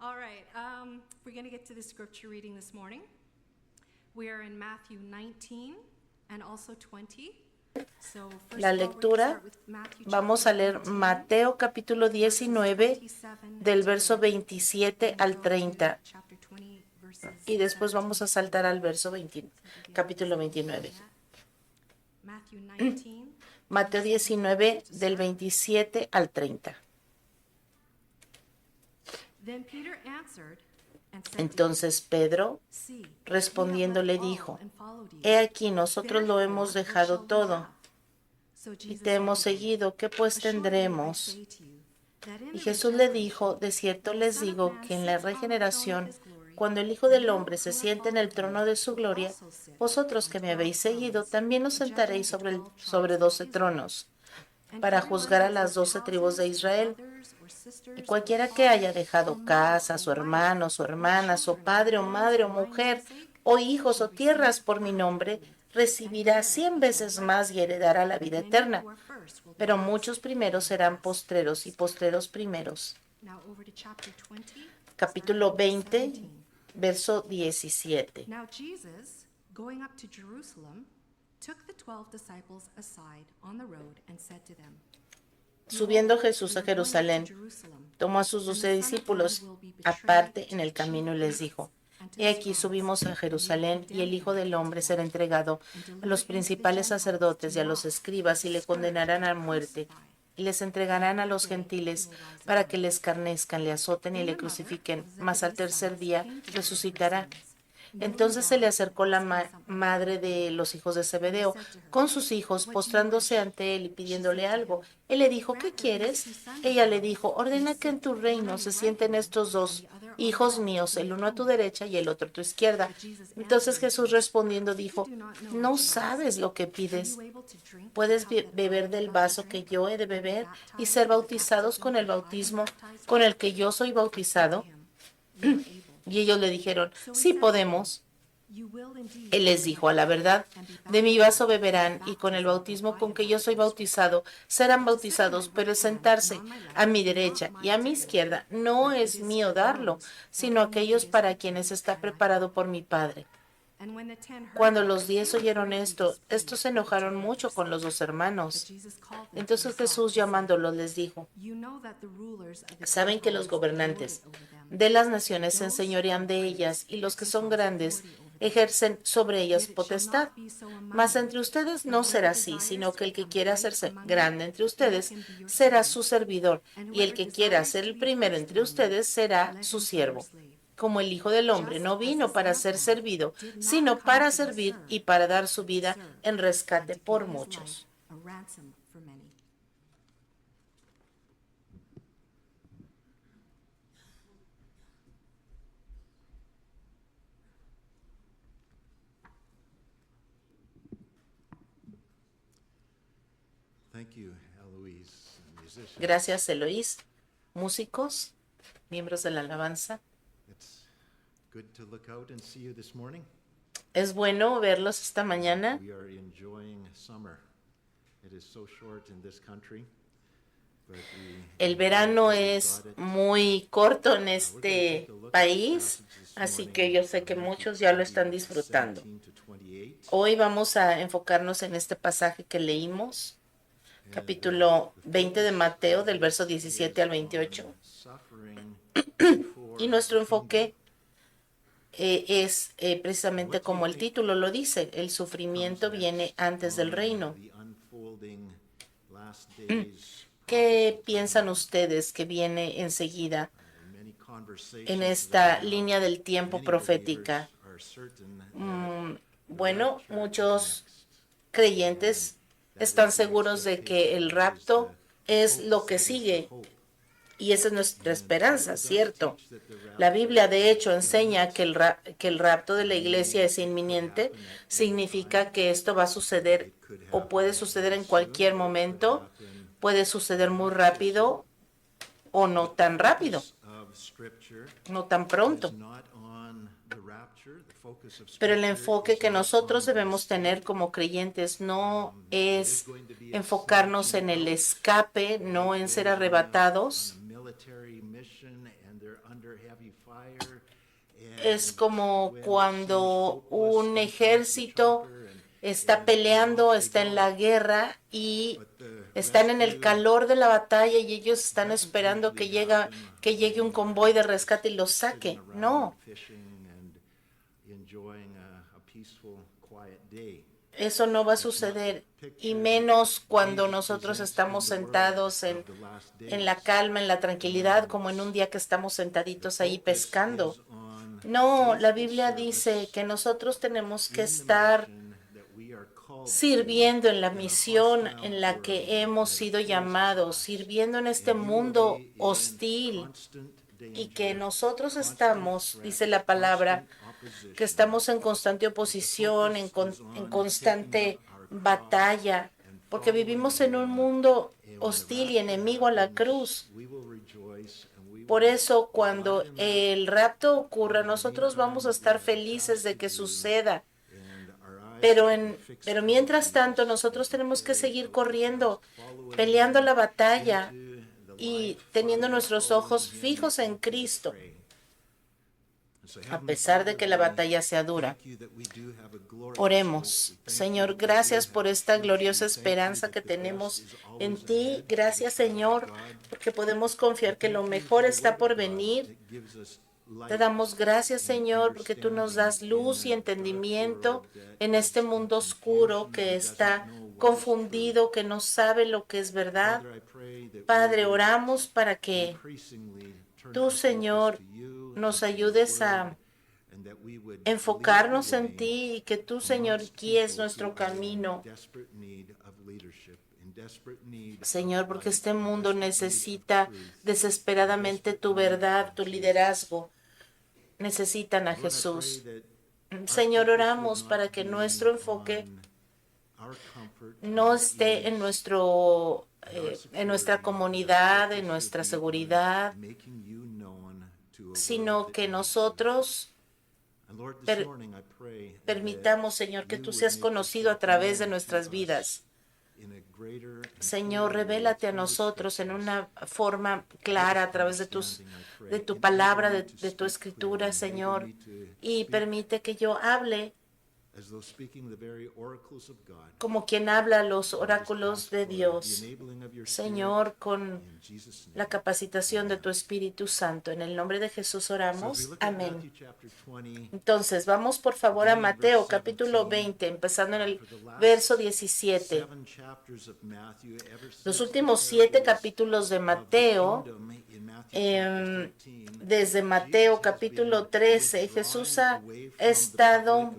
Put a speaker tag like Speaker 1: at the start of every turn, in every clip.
Speaker 1: All right, we're going to get to the scripture reading this morning. We are in Matthew 19 and also 20. So first
Speaker 2: La
Speaker 1: of all, we're going to
Speaker 2: lectura,
Speaker 1: start with Matthew
Speaker 2: vamos a
Speaker 1: chapter
Speaker 2: leer
Speaker 1: 19,
Speaker 2: Mateo capítulo
Speaker 1: verses
Speaker 2: 19
Speaker 1: 27
Speaker 2: del
Speaker 1: to
Speaker 2: verso
Speaker 1: the
Speaker 2: 27
Speaker 1: and
Speaker 2: al
Speaker 1: go to
Speaker 2: 30
Speaker 1: chapter 20, verses
Speaker 2: y después
Speaker 1: 17
Speaker 2: vamos a
Speaker 1: to
Speaker 2: saltar
Speaker 1: 20.
Speaker 2: al verso 20, capítulo 29.
Speaker 1: Matthew 19,
Speaker 2: Mateo 19
Speaker 1: to
Speaker 2: del
Speaker 1: start.
Speaker 2: 27 al 30.
Speaker 1: Then Peter answered and said to him,
Speaker 2: Entonces Pedro,
Speaker 1: See,
Speaker 2: respondiendo,
Speaker 1: we
Speaker 2: le
Speaker 1: have left
Speaker 2: dijo,
Speaker 1: all and followed you.
Speaker 2: he aquí nosotros lo hemos
Speaker 1: Therefore, what
Speaker 2: dejado
Speaker 1: shall we
Speaker 2: todo
Speaker 1: have? So
Speaker 2: y
Speaker 1: Jesus
Speaker 2: te
Speaker 1: said
Speaker 2: hemos
Speaker 1: to them,
Speaker 2: seguido, ¿qué pues
Speaker 1: Assuredly I
Speaker 2: tendremos?
Speaker 1: say to you, that in
Speaker 2: Y
Speaker 1: the
Speaker 2: Jesús le
Speaker 1: regeneration,
Speaker 2: dijo, de cierto
Speaker 1: when the
Speaker 2: les
Speaker 1: Son of
Speaker 2: digo
Speaker 1: Man
Speaker 2: que en la
Speaker 1: sits on the throne of
Speaker 2: regeneración,
Speaker 1: his glory,
Speaker 2: cuando el Hijo del
Speaker 1: you
Speaker 2: Hombre se
Speaker 1: who have
Speaker 2: siente en el
Speaker 1: followed
Speaker 2: trono
Speaker 1: me
Speaker 2: de su
Speaker 1: will
Speaker 2: gloria,
Speaker 1: also sit
Speaker 2: vosotros
Speaker 1: on
Speaker 2: que me
Speaker 1: 12
Speaker 2: habéis seguido,
Speaker 1: thrones,
Speaker 2: también os
Speaker 1: judging
Speaker 2: sentaréis
Speaker 1: the 12
Speaker 2: sobre
Speaker 1: tribes of
Speaker 2: 12
Speaker 1: Israel.
Speaker 2: tronos,
Speaker 1: And
Speaker 2: para
Speaker 1: everyone
Speaker 2: juzgar
Speaker 1: who
Speaker 2: a
Speaker 1: has
Speaker 2: las
Speaker 1: left
Speaker 2: 12 tribus de
Speaker 1: houses, or
Speaker 2: Israel.
Speaker 1: brothers, or
Speaker 2: Y
Speaker 1: sisters, or
Speaker 2: cualquiera que
Speaker 1: father,
Speaker 2: haya
Speaker 1: or
Speaker 2: dejado
Speaker 1: mother,
Speaker 2: casa,
Speaker 1: or
Speaker 2: su
Speaker 1: wife,
Speaker 2: hermano, su
Speaker 1: or
Speaker 2: hermana, su
Speaker 1: children, or
Speaker 2: padre o
Speaker 1: lands
Speaker 2: madre o
Speaker 1: for my
Speaker 2: mujer,
Speaker 1: name's sake,
Speaker 2: o hijos
Speaker 1: shall
Speaker 2: o
Speaker 1: receive
Speaker 2: tierras por mi nombre,
Speaker 1: 100-fold, and
Speaker 2: recibirá
Speaker 1: inherit
Speaker 2: 100
Speaker 1: eternal
Speaker 2: veces
Speaker 1: life.
Speaker 2: más y heredará la vida
Speaker 1: Many
Speaker 2: eterna.
Speaker 1: who are first will be
Speaker 2: Pero
Speaker 1: last,
Speaker 2: muchos primeros
Speaker 1: and
Speaker 2: serán
Speaker 1: last
Speaker 2: postreros y
Speaker 1: first.
Speaker 2: postreros primeros.
Speaker 1: Now over to chapter 20,
Speaker 2: Capítulo
Speaker 1: starting at verse
Speaker 2: 20,
Speaker 1: 17.
Speaker 2: verso 17.
Speaker 1: Now Jesus, going up to Jerusalem, took the 12 disciples aside on the road and said to them,
Speaker 2: Subiendo
Speaker 1: Behold,
Speaker 2: Jesús
Speaker 1: we
Speaker 2: a
Speaker 1: are going up to
Speaker 2: Jerusalén,
Speaker 1: Jerusalem,
Speaker 2: tomó a sus
Speaker 1: and
Speaker 2: 12
Speaker 1: the Son of Man
Speaker 2: discípulos
Speaker 1: will be betrayed
Speaker 2: aparte
Speaker 1: to
Speaker 2: en
Speaker 1: the
Speaker 2: el
Speaker 1: chief
Speaker 2: camino y les
Speaker 1: priests
Speaker 2: dijo,
Speaker 1: and to
Speaker 2: he
Speaker 1: the
Speaker 2: aquí
Speaker 1: scribes,
Speaker 2: subimos a
Speaker 1: and they will
Speaker 2: Jerusalén y el
Speaker 1: condemn
Speaker 2: Hijo
Speaker 1: him
Speaker 2: del
Speaker 1: to
Speaker 2: Hombre será
Speaker 1: death,
Speaker 2: entregado
Speaker 1: and
Speaker 2: a
Speaker 1: deliver
Speaker 2: los
Speaker 1: him to the
Speaker 2: principales
Speaker 1: Gentiles to
Speaker 2: sacerdotes y a los
Speaker 1: mock,
Speaker 2: escribas y
Speaker 1: and
Speaker 2: le
Speaker 1: scourge,
Speaker 2: condenarán a
Speaker 1: and
Speaker 2: muerte
Speaker 1: crucify.
Speaker 2: y les
Speaker 1: And
Speaker 2: entregarán
Speaker 1: the
Speaker 2: a
Speaker 1: third
Speaker 2: los
Speaker 1: day he
Speaker 2: gentiles
Speaker 1: will rise
Speaker 2: para
Speaker 1: again.
Speaker 2: que le escarnezcan, le azoten y
Speaker 1: Then
Speaker 2: le
Speaker 1: the mother
Speaker 2: crucifiquen,
Speaker 1: of
Speaker 2: mas al
Speaker 1: Zebedee's
Speaker 2: tercer
Speaker 1: sons
Speaker 2: día
Speaker 1: came to Jesus with her
Speaker 2: resucitará.
Speaker 1: sons, kneeling
Speaker 2: Entonces se le
Speaker 1: down
Speaker 2: acercó
Speaker 1: and
Speaker 2: la
Speaker 1: asking something
Speaker 2: madre
Speaker 1: from
Speaker 2: de
Speaker 1: him.
Speaker 2: los hijos de
Speaker 1: And he
Speaker 2: Zebedeo
Speaker 1: said to her,
Speaker 2: con sus hijos,
Speaker 1: What do you
Speaker 2: postrándose
Speaker 1: wish?
Speaker 2: ante él y
Speaker 1: She
Speaker 2: pidiéndole
Speaker 1: said to
Speaker 2: algo.
Speaker 1: him,
Speaker 2: Él le dijo, ¿qué
Speaker 1: Grant that these
Speaker 2: quieres?
Speaker 1: 2 sons of
Speaker 2: Ella le
Speaker 1: mine,
Speaker 2: dijo,
Speaker 1: who
Speaker 2: ordena que en
Speaker 1: sit,
Speaker 2: tu
Speaker 1: one
Speaker 2: reino
Speaker 1: on
Speaker 2: se
Speaker 1: your right
Speaker 2: sienten
Speaker 1: hand
Speaker 2: estos
Speaker 1: and
Speaker 2: dos
Speaker 1: the other on the
Speaker 2: hijos
Speaker 1: left,
Speaker 2: míos,
Speaker 1: in
Speaker 2: el
Speaker 1: your
Speaker 2: uno a tu
Speaker 1: kingdom?
Speaker 2: derecha y el otro a tu izquierda.
Speaker 1: But Jesus
Speaker 2: Entonces
Speaker 1: answered and
Speaker 2: Jesús
Speaker 1: said,
Speaker 2: respondiendo
Speaker 1: You
Speaker 2: dijo,
Speaker 1: do not know
Speaker 2: no
Speaker 1: what you ask.
Speaker 2: sabes lo que
Speaker 1: Are
Speaker 2: pides.
Speaker 1: you able to drink the
Speaker 2: Puedes
Speaker 1: cup that I
Speaker 2: beber
Speaker 1: am
Speaker 2: del
Speaker 1: about to
Speaker 2: vaso que
Speaker 1: drink,
Speaker 2: yo he de
Speaker 1: and be
Speaker 2: beber y
Speaker 1: baptized
Speaker 2: ser
Speaker 1: with the
Speaker 2: bautizados
Speaker 1: baptism
Speaker 2: con el
Speaker 1: that I am
Speaker 2: bautismo
Speaker 1: baptized
Speaker 2: con
Speaker 1: with?
Speaker 2: el que yo soy
Speaker 1: They said to
Speaker 2: bautizado.
Speaker 1: him, We are able.
Speaker 2: Y ellos le dijeron,
Speaker 1: So he
Speaker 2: sí
Speaker 1: said to them,
Speaker 2: podemos.
Speaker 1: You will indeed
Speaker 2: Él les
Speaker 1: enter
Speaker 2: dijo, a la
Speaker 1: life,
Speaker 2: verdad,
Speaker 1: and be
Speaker 2: de mi
Speaker 1: baptized
Speaker 2: vaso
Speaker 1: with the
Speaker 2: beberán y con el
Speaker 1: baptism that
Speaker 2: bautismo
Speaker 1: I
Speaker 2: con
Speaker 1: am
Speaker 2: que yo soy
Speaker 1: baptized with.
Speaker 2: bautizado serán
Speaker 1: But to sit on my
Speaker 2: bautizados, pero
Speaker 1: right
Speaker 2: el
Speaker 1: hand and
Speaker 2: sentarse
Speaker 1: on my
Speaker 2: a
Speaker 1: left
Speaker 2: mi
Speaker 1: is not
Speaker 2: derecha y a
Speaker 1: mine
Speaker 2: mi
Speaker 1: to give,
Speaker 2: izquierda no
Speaker 1: but it
Speaker 2: es
Speaker 1: is
Speaker 2: mío
Speaker 1: for
Speaker 2: darlo,
Speaker 1: those for
Speaker 2: sino
Speaker 1: whom it
Speaker 2: aquellos
Speaker 1: is
Speaker 2: para quienes
Speaker 1: prepared
Speaker 2: está
Speaker 1: by my
Speaker 2: preparado
Speaker 1: Father.
Speaker 2: por mi Padre.
Speaker 1: And when the 10 heard
Speaker 2: Cuando
Speaker 1: this,
Speaker 2: los 10
Speaker 1: they were
Speaker 2: oyeron
Speaker 1: greatly
Speaker 2: esto, estos
Speaker 1: displeased
Speaker 2: se
Speaker 1: with the two
Speaker 2: enojaron mucho
Speaker 1: brothers.
Speaker 2: con los dos
Speaker 1: But
Speaker 2: hermanos.
Speaker 1: Jesus called them to
Speaker 2: Entonces
Speaker 1: himself
Speaker 2: Jesús
Speaker 1: and said,
Speaker 2: llamándolos les dijo,
Speaker 1: You know that the rulers of the
Speaker 2: saben que los
Speaker 1: Gentiles lord it
Speaker 2: gobernantes
Speaker 1: over them,
Speaker 2: de las
Speaker 1: and
Speaker 2: naciones se
Speaker 1: those who
Speaker 2: enseñorean
Speaker 1: are
Speaker 2: de
Speaker 1: great
Speaker 2: ellas y los que son
Speaker 1: exercise
Speaker 2: grandes
Speaker 1: authority over them.
Speaker 2: ejercen sobre ellas
Speaker 1: Yet it shall
Speaker 2: potestad.
Speaker 1: not be so among
Speaker 2: Mas
Speaker 1: you,
Speaker 2: entre ustedes
Speaker 1: but
Speaker 2: no será
Speaker 1: whoever
Speaker 2: así,
Speaker 1: desires
Speaker 2: sino
Speaker 1: to
Speaker 2: que el que
Speaker 1: become
Speaker 2: quiera
Speaker 1: great
Speaker 2: hacerse
Speaker 1: among you,
Speaker 2: grande entre
Speaker 1: let
Speaker 2: ustedes
Speaker 1: him be your
Speaker 2: será
Speaker 1: servant.
Speaker 2: su servidor,
Speaker 1: And
Speaker 2: y el
Speaker 1: whoever
Speaker 2: que quiera
Speaker 1: desires
Speaker 2: ser
Speaker 1: to
Speaker 2: el
Speaker 1: be
Speaker 2: primero
Speaker 1: first
Speaker 2: entre
Speaker 1: among you,
Speaker 2: ustedes será
Speaker 1: let
Speaker 2: su
Speaker 1: him be your
Speaker 2: siervo.
Speaker 1: slave.
Speaker 2: Como el Hijo del Hombre
Speaker 1: Just
Speaker 2: no
Speaker 1: as
Speaker 2: vino
Speaker 1: the Son
Speaker 2: para
Speaker 1: of
Speaker 2: ser
Speaker 1: Man
Speaker 2: servido,
Speaker 1: did not
Speaker 2: sino
Speaker 1: come
Speaker 2: para
Speaker 1: to be
Speaker 2: servir y
Speaker 1: served,
Speaker 2: para dar su
Speaker 1: but to
Speaker 2: vida
Speaker 1: serve,
Speaker 2: en
Speaker 1: and
Speaker 2: rescate
Speaker 1: to
Speaker 2: por
Speaker 1: give his life
Speaker 2: muchos.
Speaker 1: a ransom for many.
Speaker 3: Thank you, Eloise, musicians.
Speaker 2: Gracias, Eloís. Músicos, miembros de la alabanza.
Speaker 3: It's good to look out and see you this morning.
Speaker 2: Es bueno verlos esta mañana.
Speaker 3: We are enjoying summer. It is so short in this country, but
Speaker 2: El verano es muy corto en este país, así que yo sé que muchos ya lo están disfrutando. Hoy vamos a enfocarnos en este pasaje que leímos, capítulo 20 de Mateo, del verso 17 al 28. Y nuestro enfoque es precisamente como el título lo dice, el sufrimiento viene antes del reino. ¿Qué piensan ustedes que viene enseguida en esta línea del tiempo profética? Bueno, muchos creyentes están seguros de que el rapto es lo que sigue. Y esa es nuestra esperanza, ¿cierto? La Biblia, de hecho, enseña que el rapto de la iglesia es inminente. Significa que esto va a suceder o puede suceder en cualquier momento. Puede suceder muy rápido o no tan rápido, no tan pronto. Pero el enfoque que nosotros debemos tener como creyentes no es enfocarnos en el escape, no en ser arrebatados. Es como cuando un ejército está peleando, está en la guerra y están en el calor de la batalla y ellos están esperando que llegue un convoy de rescate y los saque. No, eso no va a suceder, y menos cuando nosotros estamos sentados en la calma, en la tranquilidad, como en un día que estamos sentaditos ahí pescando. No, la Biblia dice que nosotros tenemos que estar sirviendo en la misión en la que hemos sido llamados, sirviendo en este mundo hostil, y que nosotros estamos, dice la palabra, que estamos en constante oposición, en constante batalla, porque vivimos en un mundo hostil y enemigo a la cruz. Por eso, cuando el rapto ocurra, nosotros vamos a estar felices de que suceda. Pero mientras tanto, nosotros tenemos que seguir corriendo, peleando la batalla y teniendo nuestros ojos fijos en Cristo, a pesar de que la batalla sea dura. Oremos. Señor, gracias por esta gloriosa esperanza que tenemos en ti. Gracias, Señor, porque podemos confiar que lo mejor está por venir. Te damos gracias, Señor, porque tú nos das luz y entendimiento en este mundo oscuro que está confundido, que no sabe lo que es verdad. Padre, oramos para que tú, Señor, nos ayudes a enfocarnos en ti y que tú, Señor, guíes nuestro camino. Señor, porque este mundo necesita desesperadamente tu verdad, tu liderazgo. Necesitan a Jesús. Señor, oramos para que nuestro enfoque no esté en nuestra comunidad, en nuestra seguridad, sino que nosotros permitamos, Señor, que tú seas conocido a través de nuestras vidas. Señor, revélate a nosotros en una forma clara a través de tu palabra, de tu escritura, Señor, y permite que yo hable como quien habla los oráculos de Dios, Señor, con la capacitación de tu Espíritu Santo. En el nombre de Jesús oramos. Amén. Entonces, vamos por favor a Mateo capítulo 20, empezando en el verso 17. Los últimos 7 capítulos de Mateo, desde Mateo capítulo 13, Jesús ha estado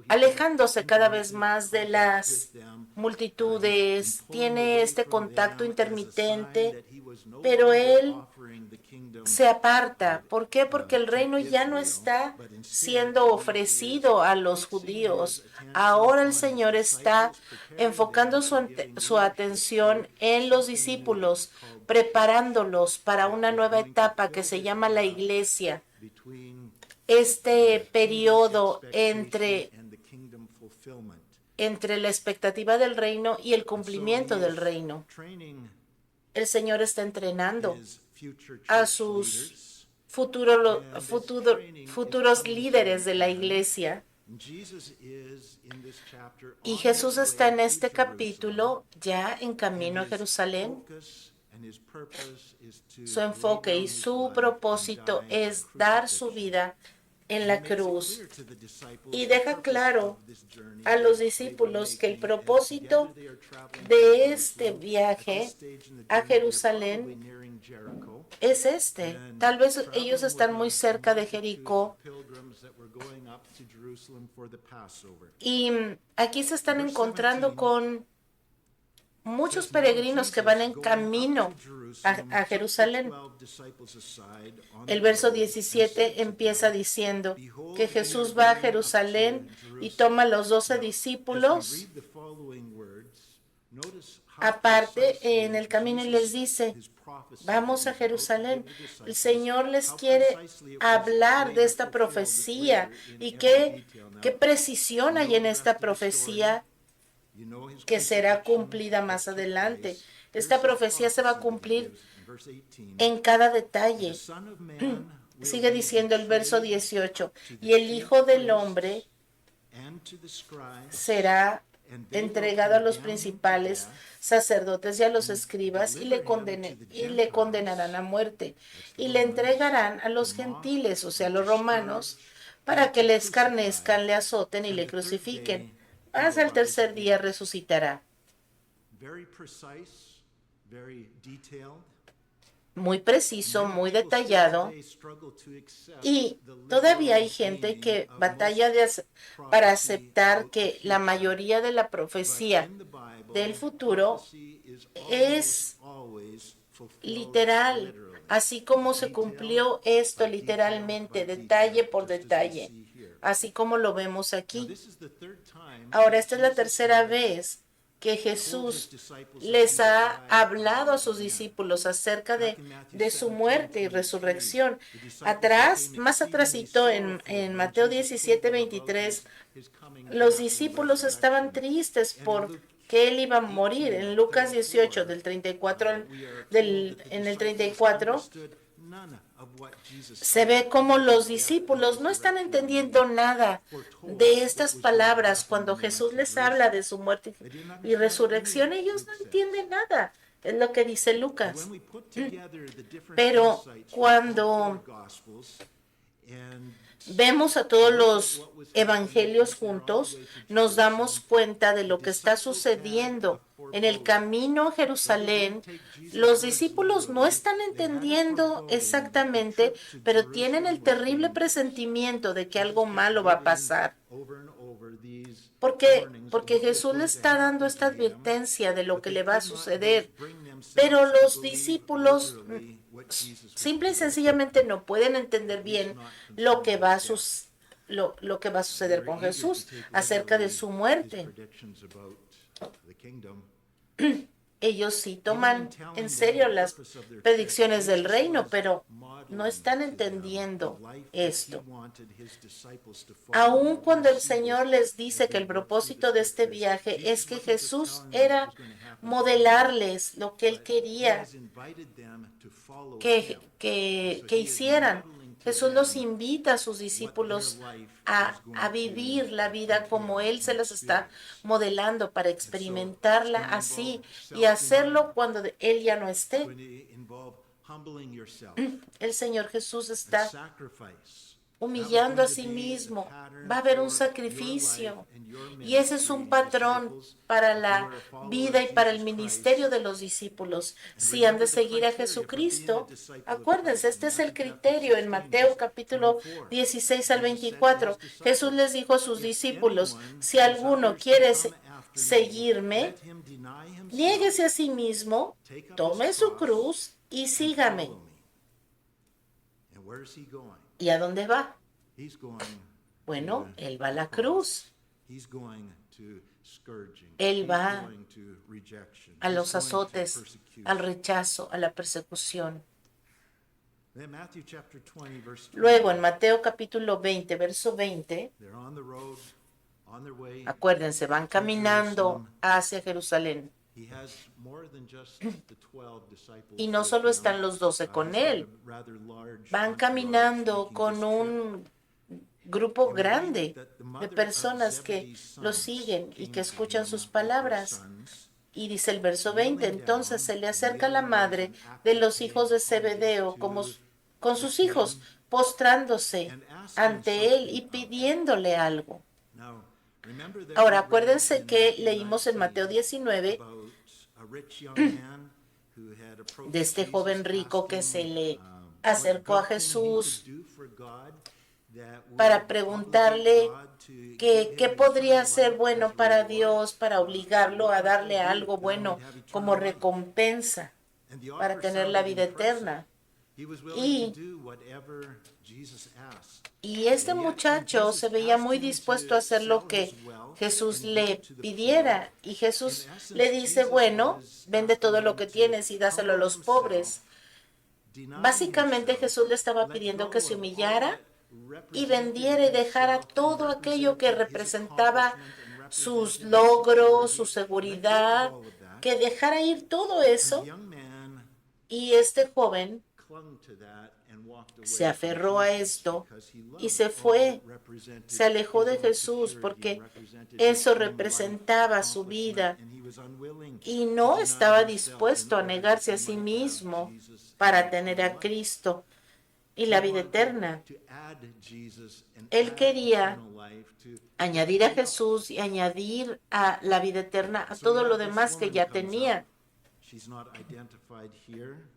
Speaker 2: alejándose cada vez más de las multitudes, tiene este contacto intermitente, pero él se aparta. ¿Por qué? Porque el reino ya no está siendo ofrecido a los judíos. Ahora el Señor está enfocando su atención en los discípulos, preparándolos para una nueva etapa que se llama la iglesia. Este periodo entre la expectativa del reino y el cumplimiento del reino. El Señor está entrenando a sus futuros líderes de la iglesia. Y Jesús está en este capítulo ya en camino a Jerusalén. Su enfoque y su propósito es dar su vida en la cruz, y deja claro a los discípulos que el propósito de este viaje a Jerusalén es este. Tal vez ellos están muy cerca de Jericó y aquí se están encontrando con muchos peregrinos que van en camino a Jerusalén. El verso 17 empieza diciendo que Jesús va a Jerusalén y toma a los 12 discípulos aparte en el camino y les dice: vamos a Jerusalén. El Señor les quiere hablar de esta profecía, y qué precisión hay en esta profecía que será cumplida más adelante. Esta profecía se va a cumplir
Speaker 3: verse 18,
Speaker 2: en cada
Speaker 3: the
Speaker 2: detalle.
Speaker 3: Son of Man will
Speaker 2: Sigue
Speaker 3: be
Speaker 2: diciendo el verso
Speaker 3: betrayed
Speaker 2: 18,
Speaker 3: to the
Speaker 2: y el
Speaker 3: chief
Speaker 2: Hijo del
Speaker 3: priests
Speaker 2: Hombre
Speaker 3: and to the scribes,
Speaker 2: será
Speaker 3: and they will
Speaker 2: entregado a los
Speaker 3: condemn him to
Speaker 2: principales
Speaker 3: death,
Speaker 2: sacerdotes y a los
Speaker 3: and
Speaker 2: escribas y
Speaker 3: deliver him to the
Speaker 2: y le condenarán
Speaker 3: Gentiles,
Speaker 2: a muerte
Speaker 3: that's the
Speaker 2: y le
Speaker 3: Romans,
Speaker 2: entregarán a
Speaker 3: to
Speaker 2: los
Speaker 3: mock
Speaker 2: gentiles, o sea, a
Speaker 3: and
Speaker 2: los
Speaker 3: to
Speaker 2: romanos,
Speaker 3: scourge
Speaker 2: para
Speaker 3: and
Speaker 2: que
Speaker 3: to
Speaker 2: le
Speaker 3: crucify,
Speaker 2: escarnezcan, le azoten y
Speaker 3: and
Speaker 2: le
Speaker 3: the third
Speaker 2: crucifiquen.
Speaker 3: day he will
Speaker 2: Hasta el
Speaker 3: rise
Speaker 2: tercer día
Speaker 3: again.
Speaker 2: resucitará.
Speaker 3: Very precise, very detailed.
Speaker 2: Muy preciso,
Speaker 3: Many
Speaker 2: muy
Speaker 3: people still
Speaker 2: detallado.
Speaker 3: today struggle to accept
Speaker 2: Y
Speaker 3: the
Speaker 2: todavía hay
Speaker 3: literal
Speaker 2: gente
Speaker 3: meaning
Speaker 2: que
Speaker 3: of
Speaker 2: batalla
Speaker 3: most
Speaker 2: para
Speaker 3: prophecy
Speaker 2: aceptar
Speaker 3: about the
Speaker 2: que la
Speaker 3: future.
Speaker 2: mayoría de la
Speaker 3: But
Speaker 2: profecía
Speaker 3: in the Bible,
Speaker 2: del futuro
Speaker 3: prophecy is
Speaker 2: es
Speaker 3: always fulfilled
Speaker 2: literal,
Speaker 3: literally.
Speaker 2: así como se
Speaker 3: Detail
Speaker 2: cumplió esto
Speaker 3: by
Speaker 2: literalmente,
Speaker 3: by
Speaker 2: detalle por
Speaker 3: just as we
Speaker 2: detalle,
Speaker 3: see here.
Speaker 2: así como lo vemos
Speaker 3: Now,
Speaker 2: aquí.
Speaker 3: this is the third time
Speaker 2: Ahora,
Speaker 3: that
Speaker 2: esta es la
Speaker 3: Jesus
Speaker 2: tercera
Speaker 3: has
Speaker 2: vez que
Speaker 3: told his
Speaker 2: Jesús
Speaker 3: disciples that
Speaker 2: les
Speaker 3: he would
Speaker 2: ha
Speaker 3: die
Speaker 2: hablado a
Speaker 3: and
Speaker 2: sus
Speaker 3: rise again.
Speaker 2: discípulos acerca
Speaker 3: Back in Matthew
Speaker 2: de su
Speaker 3: 17,
Speaker 2: muerte y
Speaker 3: 23,
Speaker 2: resurrección.
Speaker 3: the disciples
Speaker 2: Atrás,
Speaker 3: became
Speaker 2: más
Speaker 3: exceedingly
Speaker 2: atrásito,
Speaker 3: sorrowful
Speaker 2: en
Speaker 3: when
Speaker 2: Mateo
Speaker 3: Jesus
Speaker 2: 17,
Speaker 3: told them about
Speaker 2: 23,
Speaker 3: his coming
Speaker 2: los
Speaker 3: death and
Speaker 2: discípulos estaban
Speaker 3: resurrection.
Speaker 2: tristes
Speaker 3: And in
Speaker 2: por
Speaker 3: Luke
Speaker 2: que él iba a morir. En Lucas 18,
Speaker 3: 18:34,
Speaker 2: del 34
Speaker 3: we are told that the
Speaker 2: en el
Speaker 3: disciples
Speaker 2: 34,
Speaker 3: understood none of what Jesus
Speaker 2: se
Speaker 3: said
Speaker 2: ve como
Speaker 3: about
Speaker 2: los
Speaker 3: his death and
Speaker 2: discípulos no están
Speaker 3: resurrection and
Speaker 2: entendiendo nada
Speaker 3: foretold
Speaker 2: de
Speaker 3: what
Speaker 2: estas
Speaker 3: was going to
Speaker 2: palabras
Speaker 3: happen
Speaker 2: cuando
Speaker 3: in the
Speaker 2: Jesús
Speaker 3: next
Speaker 2: les
Speaker 3: verse.
Speaker 2: habla de su muerte
Speaker 3: They didn't
Speaker 2: y
Speaker 3: understand any of
Speaker 2: resurrección.
Speaker 3: what
Speaker 2: Ellos
Speaker 3: Luke
Speaker 2: no
Speaker 3: says.
Speaker 2: entienden nada. Es lo que dice
Speaker 3: But
Speaker 2: Lucas.
Speaker 3: when we put together the different
Speaker 2: Pero
Speaker 3: insights from all
Speaker 2: cuando
Speaker 3: four Gospels and
Speaker 2: vemos a todos
Speaker 3: look at
Speaker 2: los
Speaker 3: what was happening
Speaker 2: evangelios
Speaker 3: from there all
Speaker 2: juntos,
Speaker 3: the way to
Speaker 2: nos damos
Speaker 3: Jerusalem,
Speaker 2: cuenta de
Speaker 3: the
Speaker 2: lo que está
Speaker 3: disciples had a
Speaker 2: sucediendo en el
Speaker 3: foreboding.
Speaker 2: camino a
Speaker 3: They
Speaker 2: Jerusalén.
Speaker 3: didn't take Jesus'
Speaker 2: Los
Speaker 3: words
Speaker 2: discípulos no
Speaker 3: literally.
Speaker 2: están
Speaker 3: They had a
Speaker 2: entendiendo
Speaker 3: foreboding that the
Speaker 2: exactamente,
Speaker 3: trip to
Speaker 2: pero tienen el
Speaker 3: Jerusalem was
Speaker 2: terrible
Speaker 3: dangerous.
Speaker 2: presentimiento de que
Speaker 3: Jesus
Speaker 2: algo
Speaker 3: kept
Speaker 2: malo va a
Speaker 3: giving
Speaker 2: pasar.
Speaker 3: over and over these
Speaker 2: Porque,
Speaker 3: warnings of
Speaker 2: porque
Speaker 3: what was
Speaker 2: Jesús le
Speaker 3: going to
Speaker 2: está dando
Speaker 3: happen
Speaker 2: esta
Speaker 3: to him,
Speaker 2: advertencia de lo
Speaker 3: but
Speaker 2: que
Speaker 3: they
Speaker 2: le va a
Speaker 3: could not
Speaker 2: suceder.
Speaker 3: bring themselves
Speaker 2: Pero
Speaker 3: to
Speaker 2: los
Speaker 3: believe
Speaker 2: discípulos
Speaker 3: literally what Jesus was
Speaker 2: simple y
Speaker 3: doing.
Speaker 2: sencillamente no pueden entender
Speaker 3: At least
Speaker 2: bien
Speaker 3: not
Speaker 2: lo que va a
Speaker 3: concerning his death.
Speaker 2: lo que va a
Speaker 3: They
Speaker 2: suceder
Speaker 3: were
Speaker 2: con
Speaker 3: eager to
Speaker 2: Jesús
Speaker 3: take
Speaker 2: acerca de
Speaker 3: literally
Speaker 2: su
Speaker 3: his
Speaker 2: muerte.
Speaker 3: predictions about the kingdom.
Speaker 2: Ellos sí
Speaker 3: Even
Speaker 2: toman
Speaker 3: in telling
Speaker 2: en
Speaker 3: them
Speaker 2: serio
Speaker 3: the
Speaker 2: las
Speaker 3: purpose of their trip,
Speaker 2: predicciones del
Speaker 3: Jesus
Speaker 2: reino,
Speaker 3: was
Speaker 2: pero
Speaker 3: modeling
Speaker 2: no están
Speaker 3: to them
Speaker 2: entendiendo
Speaker 3: the life that
Speaker 2: esto.
Speaker 3: he wanted his disciples to follow.
Speaker 2: Aun
Speaker 3: We're
Speaker 2: cuando
Speaker 3: gonna
Speaker 2: el
Speaker 3: see
Speaker 2: Señor
Speaker 3: this
Speaker 2: les
Speaker 3: as
Speaker 2: dice que
Speaker 3: we
Speaker 2: el
Speaker 3: work through the
Speaker 2: propósito de este
Speaker 3: scriptures.
Speaker 2: viaje es
Speaker 3: Jesus
Speaker 2: que
Speaker 3: wasn't just
Speaker 2: Jesús
Speaker 3: telling them what
Speaker 2: era
Speaker 3: was going to happen to them,
Speaker 2: modelarles lo que él
Speaker 3: but he
Speaker 2: quería
Speaker 3: has invited them to follow
Speaker 2: que,
Speaker 3: him.
Speaker 2: que,
Speaker 3: So
Speaker 2: que
Speaker 3: he is
Speaker 2: hicieran.
Speaker 3: modeling to
Speaker 2: Jesús los
Speaker 3: them
Speaker 2: invita a sus
Speaker 3: what their
Speaker 2: discípulos
Speaker 3: life
Speaker 2: a
Speaker 3: is going
Speaker 2: vivir
Speaker 3: to
Speaker 2: la vida como
Speaker 3: entail
Speaker 2: Él se
Speaker 3: and
Speaker 2: las está
Speaker 3: experience.
Speaker 2: modelando para
Speaker 3: And so it's
Speaker 2: experimentarla
Speaker 3: going to
Speaker 2: así
Speaker 3: involve
Speaker 2: y hacerlo
Speaker 3: self-denial.
Speaker 2: cuando Él ya no
Speaker 3: It's
Speaker 2: esté.
Speaker 3: going to involve humbling yourself
Speaker 2: El Señor Jesús
Speaker 3: and
Speaker 2: está
Speaker 3: sacrifice.
Speaker 2: humillando a
Speaker 3: That was
Speaker 2: sí
Speaker 3: going to be the
Speaker 2: mismo.
Speaker 3: pattern
Speaker 2: Va a haber un
Speaker 3: for your
Speaker 2: sacrificio.
Speaker 3: life and your
Speaker 2: Y ese es un
Speaker 3: ministry,
Speaker 2: patrón
Speaker 3: disciples.
Speaker 2: para
Speaker 3: If you
Speaker 2: la
Speaker 3: are a follower
Speaker 2: vida
Speaker 3: of
Speaker 2: y para el
Speaker 3: Jesus
Speaker 2: ministerio
Speaker 3: Christ,
Speaker 2: de los discípulos.
Speaker 3: and
Speaker 2: Si han de
Speaker 3: remember the
Speaker 2: seguir a
Speaker 3: criteria for being a
Speaker 2: Jesucristo,
Speaker 3: disciple of
Speaker 2: acuérdense,
Speaker 3: Christ.
Speaker 2: este
Speaker 3: In
Speaker 2: es el
Speaker 3: Matthew chapter
Speaker 2: criterio en
Speaker 3: 16,
Speaker 2: Mateo
Speaker 3: verse
Speaker 2: capítulo
Speaker 3: 24,
Speaker 2: 16 al
Speaker 3: Jesus said to his
Speaker 2: 24. Jesús les
Speaker 3: disciples,
Speaker 2: dijo a sus
Speaker 3: "If
Speaker 2: discípulos,
Speaker 3: anyone
Speaker 2: si alguno
Speaker 3: desires to
Speaker 2: quiere
Speaker 3: come after me,
Speaker 2: seguirme,
Speaker 3: let him deny himself,
Speaker 2: niéguese a sí mismo,
Speaker 3: take up
Speaker 2: tome
Speaker 3: his
Speaker 2: su
Speaker 3: cross,
Speaker 2: cruz y
Speaker 3: and
Speaker 2: sígame.
Speaker 3: follow me." And where is he going?
Speaker 2: ¿Y a dónde va?
Speaker 3: He's going
Speaker 2: Bueno,
Speaker 3: to
Speaker 2: Él va a
Speaker 3: the
Speaker 2: la
Speaker 3: cross.
Speaker 2: cruz.
Speaker 3: He's going to scourging.
Speaker 2: Él
Speaker 3: He's
Speaker 2: va
Speaker 3: going to rejection.
Speaker 2: a
Speaker 3: He's
Speaker 2: los
Speaker 3: going to
Speaker 2: azotes,
Speaker 3: persecution.
Speaker 2: al rechazo, a la persecución.
Speaker 3: Then Matthew chapter 20, verse 20.
Speaker 2: Luego en Mateo capítulo 20, verso 20,
Speaker 3: They're on the road, on their way.
Speaker 2: acuérdense, van
Speaker 3: to
Speaker 2: caminando
Speaker 3: Jerusalem.
Speaker 2: hacia Jerusalén.
Speaker 3: He has more than just the 12 disciples
Speaker 2: Y no
Speaker 3: with
Speaker 2: solo
Speaker 3: him.
Speaker 2: están los 12 con
Speaker 3: He's got
Speaker 2: él,
Speaker 3: a rather large
Speaker 2: van
Speaker 3: entourage
Speaker 2: caminando
Speaker 3: making
Speaker 2: con
Speaker 3: this trip.
Speaker 2: un grupo
Speaker 3: And we read
Speaker 2: grande
Speaker 3: that the
Speaker 2: de
Speaker 3: mother of
Speaker 2: personas que
Speaker 3: Zebedee's
Speaker 2: lo
Speaker 3: sons
Speaker 2: siguen y
Speaker 3: came
Speaker 2: que
Speaker 3: to
Speaker 2: escuchan
Speaker 3: him
Speaker 2: sus
Speaker 3: with their
Speaker 2: palabras.
Speaker 3: sons,
Speaker 2: Y dice el verso 20,
Speaker 3: kneeling
Speaker 2: entonces
Speaker 3: down,
Speaker 2: se le
Speaker 3: and
Speaker 2: acerca la
Speaker 3: kneeling
Speaker 2: madre
Speaker 3: was an act
Speaker 2: de
Speaker 3: of
Speaker 2: los
Speaker 3: paying
Speaker 2: hijos de
Speaker 3: homage
Speaker 2: Zebedeo
Speaker 3: to
Speaker 2: con sus
Speaker 3: the
Speaker 2: hijos,
Speaker 3: king
Speaker 2: postrándose
Speaker 3: and asking
Speaker 2: ante él y
Speaker 3: something of him.
Speaker 2: pidiéndole algo.
Speaker 3: Now, remember that
Speaker 2: Ahora,
Speaker 3: we read
Speaker 2: acuérdense
Speaker 3: in
Speaker 2: que
Speaker 3: Matthew
Speaker 2: leímos en Mateo 19
Speaker 3: about a rich young man who had approached
Speaker 2: de este
Speaker 3: Jesus
Speaker 2: joven rico que
Speaker 3: asking,
Speaker 2: se le
Speaker 3: what
Speaker 2: acercó a
Speaker 3: good thing he
Speaker 2: Jesús
Speaker 3: could do for God that would
Speaker 2: para preguntarle
Speaker 3: obligate God to give
Speaker 2: qué
Speaker 3: him
Speaker 2: podría
Speaker 3: eternal
Speaker 2: ser
Speaker 3: life
Speaker 2: bueno
Speaker 3: as
Speaker 2: para
Speaker 3: reward.
Speaker 2: Dios, para obligarlo a
Speaker 3: What must I
Speaker 2: darle
Speaker 3: do
Speaker 2: algo
Speaker 3: that I
Speaker 2: bueno
Speaker 3: might have
Speaker 2: como
Speaker 3: eternal life?
Speaker 2: recompensa
Speaker 3: And the
Speaker 2: para
Speaker 3: offer
Speaker 2: tener la
Speaker 3: sounded
Speaker 2: vida
Speaker 3: impressive.
Speaker 2: eterna.
Speaker 3: He was
Speaker 2: Y-
Speaker 3: willing to do whatever Jesus asked.
Speaker 2: Y este
Speaker 3: And yet, when
Speaker 2: muchacho
Speaker 3: Jesus
Speaker 2: se veía
Speaker 3: asked
Speaker 2: muy
Speaker 3: him
Speaker 2: dispuesto
Speaker 3: to
Speaker 2: a hacer lo
Speaker 3: sell
Speaker 2: que
Speaker 3: his wealth
Speaker 2: Jesús
Speaker 3: and give
Speaker 2: le
Speaker 3: it to the
Speaker 2: pidiera.
Speaker 3: poor,
Speaker 2: Y Jesús
Speaker 3: in essence,
Speaker 2: le dice,
Speaker 3: Jesus
Speaker 2: bueno,
Speaker 3: was
Speaker 2: vende todo
Speaker 3: asking
Speaker 2: lo
Speaker 3: him
Speaker 2: que
Speaker 3: to
Speaker 2: tienes y dáselo a
Speaker 3: humble
Speaker 2: los
Speaker 3: himself,
Speaker 2: pobres.
Speaker 3: deny
Speaker 2: Básicamente
Speaker 3: himself,
Speaker 2: Jesús le estaba
Speaker 3: let
Speaker 2: pidiendo
Speaker 3: go
Speaker 2: que se
Speaker 3: of all
Speaker 2: humillara
Speaker 3: that
Speaker 2: y
Speaker 3: represented
Speaker 2: vendiera y dejara
Speaker 3: himself and
Speaker 2: todo aquello que
Speaker 3: represented his
Speaker 2: representaba
Speaker 3: accomplishment and
Speaker 2: sus
Speaker 3: represented his
Speaker 2: logros,
Speaker 3: security.
Speaker 2: su
Speaker 3: Let go of
Speaker 2: seguridad,
Speaker 3: all of that.
Speaker 2: que dejara ir todo
Speaker 3: And the
Speaker 2: eso.
Speaker 3: young man
Speaker 2: Y Y este joven
Speaker 3: clung to that and walked away
Speaker 2: se aferró a
Speaker 3: from Jesus
Speaker 2: esto
Speaker 3: because he
Speaker 2: y
Speaker 3: loved
Speaker 2: se
Speaker 3: all
Speaker 2: fue,
Speaker 3: that represented
Speaker 2: se alejó de
Speaker 3: his own
Speaker 2: Jesús
Speaker 3: security
Speaker 2: porque
Speaker 3: and represented his
Speaker 2: eso
Speaker 3: own life
Speaker 2: representaba su
Speaker 3: accomplishment,
Speaker 2: vida
Speaker 3: and he was unwilling
Speaker 2: y
Speaker 3: to
Speaker 2: no
Speaker 3: deny
Speaker 2: estaba
Speaker 3: himself
Speaker 2: dispuesto
Speaker 3: in
Speaker 2: a
Speaker 3: order
Speaker 2: negarse
Speaker 3: that
Speaker 2: a
Speaker 3: he
Speaker 2: sí
Speaker 3: might
Speaker 2: mismo
Speaker 3: have Jesus
Speaker 2: para
Speaker 3: and
Speaker 2: tener
Speaker 3: eternal
Speaker 2: a
Speaker 3: life.
Speaker 2: Cristo y
Speaker 3: He
Speaker 2: la vida
Speaker 3: wanted
Speaker 2: eterna.
Speaker 3: to add Jesus and
Speaker 2: Él
Speaker 3: add
Speaker 2: quería
Speaker 3: eternal life to
Speaker 2: añadir a
Speaker 3: everything else.
Speaker 2: Jesús y añadir a la vida eterna a
Speaker 3: So we
Speaker 2: todo lo
Speaker 3: have this
Speaker 2: demás que
Speaker 3: woman
Speaker 2: ya
Speaker 3: comes
Speaker 2: tenía.
Speaker 3: up. She's not identified here,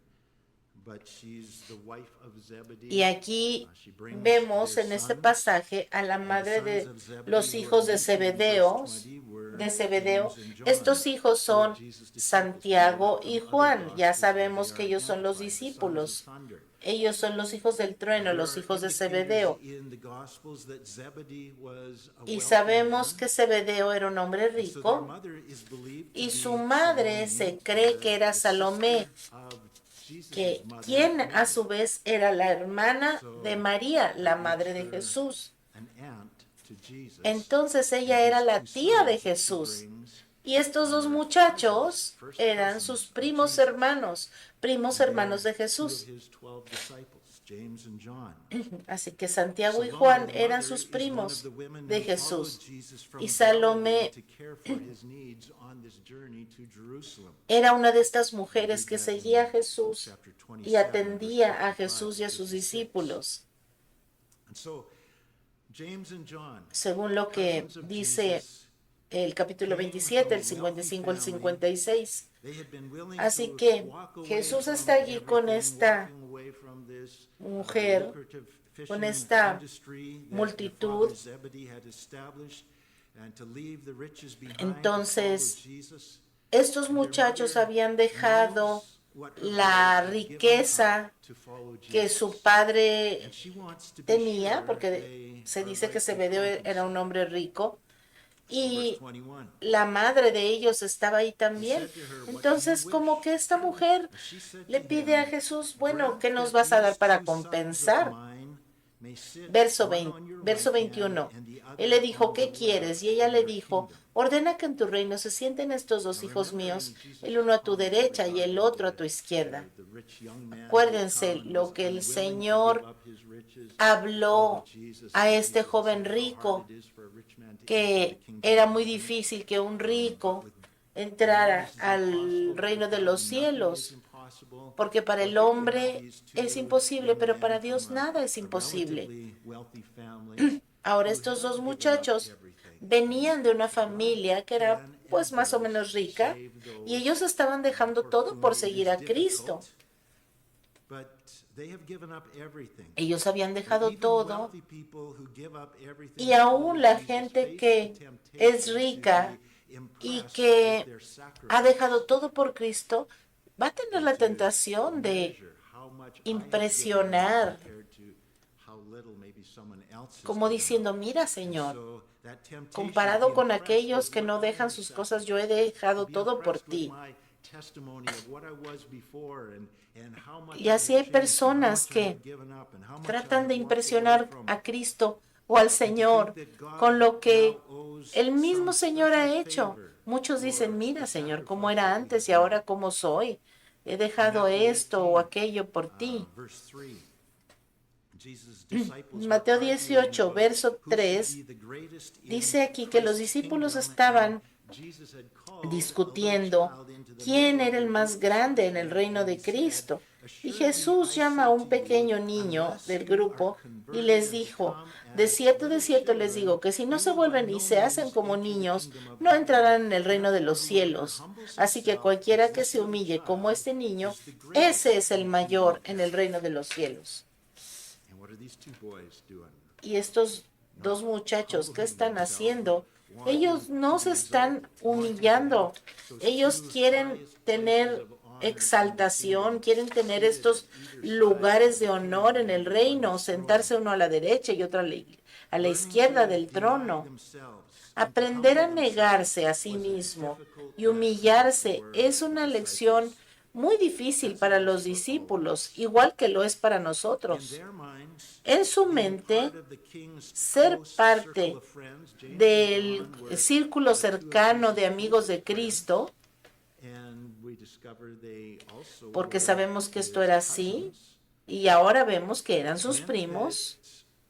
Speaker 3: but she's the wife of Zebedee.
Speaker 2: Y aquí
Speaker 3: She brings
Speaker 2: vemos
Speaker 3: their
Speaker 2: en este
Speaker 3: son.
Speaker 2: pasaje a la
Speaker 3: And the
Speaker 2: madre
Speaker 3: sons
Speaker 2: de
Speaker 3: of Zebedee
Speaker 2: los
Speaker 3: who are
Speaker 2: hijos de
Speaker 3: mentioned in verse
Speaker 2: Zebedeo,
Speaker 3: 20 were
Speaker 2: de Zebedeo.
Speaker 3: James and John,
Speaker 2: Estos hijos
Speaker 3: who are
Speaker 2: son
Speaker 3: Jesus' disciples. We know
Speaker 2: Santiago
Speaker 3: that
Speaker 2: y
Speaker 3: from other
Speaker 2: Juan. Ya
Speaker 3: gospels where
Speaker 2: sabemos
Speaker 3: they
Speaker 2: que
Speaker 3: are
Speaker 2: ellos son los
Speaker 3: identified, the sons
Speaker 2: discípulos.
Speaker 3: of thunder.
Speaker 2: Ellos son los hijos del trueno,
Speaker 3: There
Speaker 2: los
Speaker 3: are
Speaker 2: hijos de
Speaker 3: indicators
Speaker 2: Zebedeo.
Speaker 3: in the gospels that Zebedee was a
Speaker 2: Y
Speaker 3: wealthy
Speaker 2: sabemos
Speaker 3: man.
Speaker 2: que Zebedeo era un hombre
Speaker 3: And so their
Speaker 2: rico
Speaker 3: mother is believed to
Speaker 2: y
Speaker 3: be
Speaker 2: su madre
Speaker 3: Salome,
Speaker 2: se cree que era
Speaker 3: the
Speaker 2: Salomé,
Speaker 3: sister of Jesus'
Speaker 2: que
Speaker 3: mother,
Speaker 2: quien a
Speaker 3: Mary.
Speaker 2: su vez era la hermana
Speaker 3: So
Speaker 2: de María, la
Speaker 3: that
Speaker 2: madre
Speaker 3: makes
Speaker 2: de
Speaker 3: her
Speaker 2: Jesús.
Speaker 3: an aunt to Jesus.
Speaker 2: Entonces ella
Speaker 3: And
Speaker 2: era
Speaker 3: these
Speaker 2: la
Speaker 3: two
Speaker 2: tía de
Speaker 3: sons that she
Speaker 2: Jesús.
Speaker 3: brings
Speaker 2: Y estos dos
Speaker 3: are
Speaker 2: muchachos
Speaker 3: first
Speaker 2: eran
Speaker 3: cousins
Speaker 2: sus
Speaker 3: of
Speaker 2: primos
Speaker 3: Jesus.
Speaker 2: hermanos, primos
Speaker 3: And
Speaker 2: hermanos de
Speaker 3: they're two of
Speaker 2: Jesús.
Speaker 3: his 12 disciples, James and John.
Speaker 2: Así que Santiago y
Speaker 3: Salome,
Speaker 2: Juan
Speaker 3: the
Speaker 2: eran
Speaker 3: mother,
Speaker 2: sus
Speaker 3: is one of
Speaker 2: primos
Speaker 3: the women
Speaker 2: de
Speaker 3: who followed
Speaker 2: Jesús.
Speaker 3: Jesus from
Speaker 2: Y
Speaker 3: Galilee
Speaker 2: Salomé
Speaker 3: to care for his needs on this journey to Jerusalem.
Speaker 2: era una de estas
Speaker 3: We
Speaker 2: mujeres
Speaker 3: read
Speaker 2: que
Speaker 3: that
Speaker 2: seguía a
Speaker 3: in
Speaker 2: Jesús
Speaker 3: chapter
Speaker 2: y
Speaker 3: 27,
Speaker 2: atendía
Speaker 3: verse
Speaker 2: a
Speaker 3: 55
Speaker 2: Jesús y a
Speaker 3: to
Speaker 2: sus
Speaker 3: 56.
Speaker 2: discípulos.
Speaker 3: And so, James and John,
Speaker 2: Según lo que
Speaker 3: cousins of
Speaker 2: dice
Speaker 3: Jesus,
Speaker 2: el capítulo
Speaker 3: came
Speaker 2: 27, el
Speaker 3: from a wealthy
Speaker 2: 55 al
Speaker 3: family.
Speaker 2: 56.
Speaker 3: They had been willing
Speaker 2: Así
Speaker 3: to
Speaker 2: que
Speaker 3: walk away
Speaker 2: Jesús
Speaker 3: from
Speaker 2: está allí con
Speaker 3: everything,
Speaker 2: esta
Speaker 3: walking away from this,
Speaker 2: mujer,
Speaker 3: lucrative
Speaker 2: con
Speaker 3: fishing
Speaker 2: esta
Speaker 3: industry that
Speaker 2: multitud.
Speaker 3: their father Zebedee had established, and to leave the riches behind
Speaker 2: Entonces,
Speaker 3: to follow Jesus.
Speaker 2: estos
Speaker 3: And their
Speaker 2: muchachos
Speaker 3: mother
Speaker 2: habían dejado
Speaker 3: knows what her
Speaker 2: la
Speaker 3: boys have given
Speaker 2: riqueza
Speaker 3: up to follow
Speaker 2: que
Speaker 3: Jesus.
Speaker 2: su padre
Speaker 3: And she wants to be
Speaker 2: tenía,
Speaker 3: sure
Speaker 2: porque
Speaker 3: they
Speaker 2: se
Speaker 3: are
Speaker 2: dice que
Speaker 3: rightly
Speaker 2: Zebedeo era
Speaker 3: compensated.
Speaker 2: un hombre rico,
Speaker 3: Verse
Speaker 2: y
Speaker 3: 21.
Speaker 2: la madre de ellos estaba ahí también. Entonces, como que esta mujer
Speaker 3: And she said
Speaker 2: le
Speaker 3: to
Speaker 2: pide a
Speaker 3: him,
Speaker 2: Jesús, bueno,
Speaker 3: "Grant
Speaker 2: ¿qué nos
Speaker 3: that
Speaker 2: vas a dar
Speaker 3: these
Speaker 2: para
Speaker 3: two sons of
Speaker 2: compensar?
Speaker 3: mine may sit
Speaker 2: Verso
Speaker 3: one
Speaker 2: 20,
Speaker 3: on your
Speaker 2: verso
Speaker 3: right hand
Speaker 2: 21.
Speaker 3: and the
Speaker 2: Él le
Speaker 3: other
Speaker 2: dijo,
Speaker 3: on
Speaker 2: ¿qué
Speaker 3: the
Speaker 2: quieres?
Speaker 3: left
Speaker 2: Y ella
Speaker 3: in
Speaker 2: le
Speaker 3: your
Speaker 2: dijo,
Speaker 3: kingdom."
Speaker 2: ordena que en tu reino se sienten estos dos
Speaker 3: Now
Speaker 2: hijos
Speaker 3: remember,
Speaker 2: míos,
Speaker 3: in Jesus'
Speaker 2: el uno a tu
Speaker 3: comment
Speaker 2: derecha y el
Speaker 3: regarding
Speaker 2: otro a tu izquierda.
Speaker 3: the rich young man who
Speaker 2: Acuérdense
Speaker 3: come and
Speaker 2: lo
Speaker 3: was
Speaker 2: que el
Speaker 3: unwilling to
Speaker 2: Señor
Speaker 3: give up his riches,
Speaker 2: habló
Speaker 3: follow Jesus,
Speaker 2: a
Speaker 3: and
Speaker 2: este
Speaker 3: Jesus
Speaker 2: joven
Speaker 3: said how
Speaker 2: rico,
Speaker 3: hard it is for a rich man to enter
Speaker 2: que
Speaker 3: the kingdom
Speaker 2: era
Speaker 3: of
Speaker 2: muy
Speaker 3: heaven.
Speaker 2: difícil que un rico
Speaker 3: With
Speaker 2: entrara
Speaker 3: man this is
Speaker 2: al
Speaker 3: impossible, but
Speaker 2: reino
Speaker 3: with
Speaker 2: de
Speaker 3: God
Speaker 2: los
Speaker 3: nothing is
Speaker 2: cielos,
Speaker 3: impossible.
Speaker 2: porque para
Speaker 3: Well,
Speaker 2: el
Speaker 3: here we have
Speaker 2: hombre
Speaker 3: these two
Speaker 2: es imposible,
Speaker 3: young
Speaker 2: pero
Speaker 3: men
Speaker 2: para
Speaker 3: from
Speaker 2: Dios nada es
Speaker 3: a
Speaker 2: imposible.
Speaker 3: relatively wealthy family
Speaker 2: Ahora
Speaker 3: who
Speaker 2: estos
Speaker 3: had
Speaker 2: dos
Speaker 3: given up
Speaker 2: muchachos
Speaker 3: everything.
Speaker 2: venían de una familia que era
Speaker 3: Can
Speaker 2: pues
Speaker 3: and
Speaker 2: más o
Speaker 3: does
Speaker 2: menos rica
Speaker 3: save
Speaker 2: y
Speaker 3: those
Speaker 2: ellos estaban dejando
Speaker 3: for
Speaker 2: todo
Speaker 3: whom
Speaker 2: por
Speaker 3: it
Speaker 2: seguir
Speaker 3: is
Speaker 2: a Cristo.
Speaker 3: difficult, but they have given up everything.
Speaker 2: Ellos habían
Speaker 3: And
Speaker 2: dejado
Speaker 3: even
Speaker 2: todo
Speaker 3: wealthy people who give up everything
Speaker 2: y
Speaker 3: to follow
Speaker 2: aún la
Speaker 3: Jesus
Speaker 2: gente
Speaker 3: face
Speaker 2: que
Speaker 3: the temptation
Speaker 2: es
Speaker 3: to
Speaker 2: rica
Speaker 3: be
Speaker 2: y
Speaker 3: impressed
Speaker 2: que
Speaker 3: with their sacrifice.
Speaker 2: ha dejado todo por Cristo, va a tener
Speaker 3: And
Speaker 2: la
Speaker 3: to
Speaker 2: tentación de
Speaker 3: measure how much I have given up
Speaker 2: impresionar,
Speaker 3: compared to how little maybe someone else has
Speaker 2: como
Speaker 3: given up.
Speaker 2: diciendo, mira
Speaker 3: And
Speaker 2: Señor,
Speaker 3: so that temptation to
Speaker 2: comparado
Speaker 3: be
Speaker 2: con
Speaker 3: impressed
Speaker 2: aquellos
Speaker 3: with
Speaker 2: que no
Speaker 3: what I
Speaker 2: dejan
Speaker 3: have
Speaker 2: sus cosas, yo he
Speaker 3: sacrificed,
Speaker 2: dejado
Speaker 3: to be
Speaker 2: todo por
Speaker 3: impressed with
Speaker 2: ti.
Speaker 3: my testimony of what I was before and how much
Speaker 2: Y
Speaker 3: I
Speaker 2: así
Speaker 3: have
Speaker 2: hay
Speaker 3: changed and how
Speaker 2: personas
Speaker 3: much I
Speaker 2: que
Speaker 3: have given up and how much I
Speaker 2: tratan de
Speaker 3: have walked away
Speaker 2: impresionar
Speaker 3: from.
Speaker 2: a Cristo o al
Speaker 3: And to
Speaker 2: Señor
Speaker 3: think that God
Speaker 2: con lo que
Speaker 3: now owes
Speaker 2: el mismo
Speaker 3: some
Speaker 2: Señor ha
Speaker 3: special
Speaker 2: hecho.
Speaker 3: favor
Speaker 2: Muchos
Speaker 3: for
Speaker 2: dicen, mira
Speaker 3: the
Speaker 2: Señor, cómo
Speaker 3: sacrifice
Speaker 2: era
Speaker 3: that we
Speaker 2: antes y
Speaker 3: have
Speaker 2: ahora
Speaker 3: made.
Speaker 2: cómo soy. He
Speaker 3: In
Speaker 2: dejado
Speaker 3: Matthew
Speaker 2: esto o
Speaker 3: 18,
Speaker 2: aquello por ti.
Speaker 3: verse 3, Jesus' disciples were
Speaker 2: Mateo
Speaker 3: arguing
Speaker 2: 18,
Speaker 3: about
Speaker 2: verso
Speaker 3: who should
Speaker 2: 3,
Speaker 3: be the greatest in
Speaker 2: dice aquí que los
Speaker 3: Christ's
Speaker 2: discípulos
Speaker 3: kingdom,
Speaker 2: estaban
Speaker 3: and Jesus had called a little
Speaker 2: discutiendo
Speaker 3: child into the
Speaker 2: quién
Speaker 3: middle of
Speaker 2: era el
Speaker 3: their
Speaker 2: más grande en el
Speaker 3: discussion,
Speaker 2: reino
Speaker 3: and
Speaker 2: de
Speaker 3: he said,
Speaker 2: Cristo. Y
Speaker 3: "Assuredly,
Speaker 2: Jesús
Speaker 3: I
Speaker 2: llama a
Speaker 3: say
Speaker 2: un
Speaker 3: to you,
Speaker 2: pequeño niño
Speaker 3: unless
Speaker 2: del
Speaker 3: you are
Speaker 2: grupo y
Speaker 3: converted
Speaker 2: les
Speaker 3: and
Speaker 2: dijo,
Speaker 3: become
Speaker 2: de
Speaker 3: as
Speaker 2: cierto
Speaker 3: little
Speaker 2: les digo,
Speaker 3: children,
Speaker 2: que si no
Speaker 3: you
Speaker 2: se
Speaker 3: will by
Speaker 2: vuelven y
Speaker 3: no
Speaker 2: se hacen
Speaker 3: means
Speaker 2: como
Speaker 3: enter the
Speaker 2: niños,
Speaker 3: kingdom of
Speaker 2: no
Speaker 3: heaven.
Speaker 2: entrarán en el reino de los
Speaker 3: Therefore, whoever
Speaker 2: cielos.
Speaker 3: humbles
Speaker 2: Así que
Speaker 3: himself
Speaker 2: cualquiera
Speaker 3: as
Speaker 2: que
Speaker 3: this
Speaker 2: se
Speaker 3: little
Speaker 2: humille como
Speaker 3: child
Speaker 2: este niño,
Speaker 3: is the greatest
Speaker 2: ese es el
Speaker 3: in the kingdom
Speaker 2: mayor
Speaker 3: of
Speaker 2: en el
Speaker 3: heaven."
Speaker 2: reino de los cielos.
Speaker 3: And what are these two boys doing?
Speaker 2: Y estos dos muchachos, ¿qué están haciendo? Ellos no se están humillando. Ellos quieren tener exaltación, quieren tener estos lugares de honor en el reino, sentarse uno a la derecha y otro a la izquierda del trono. Aprender a negarse a sí mismo y humillarse es una lección muy difícil para los discípulos, igual que lo es para nosotros. En su mente, ser parte del círculo cercano de amigos de Cristo, porque sabemos que esto era así y ahora vemos que eran sus primos.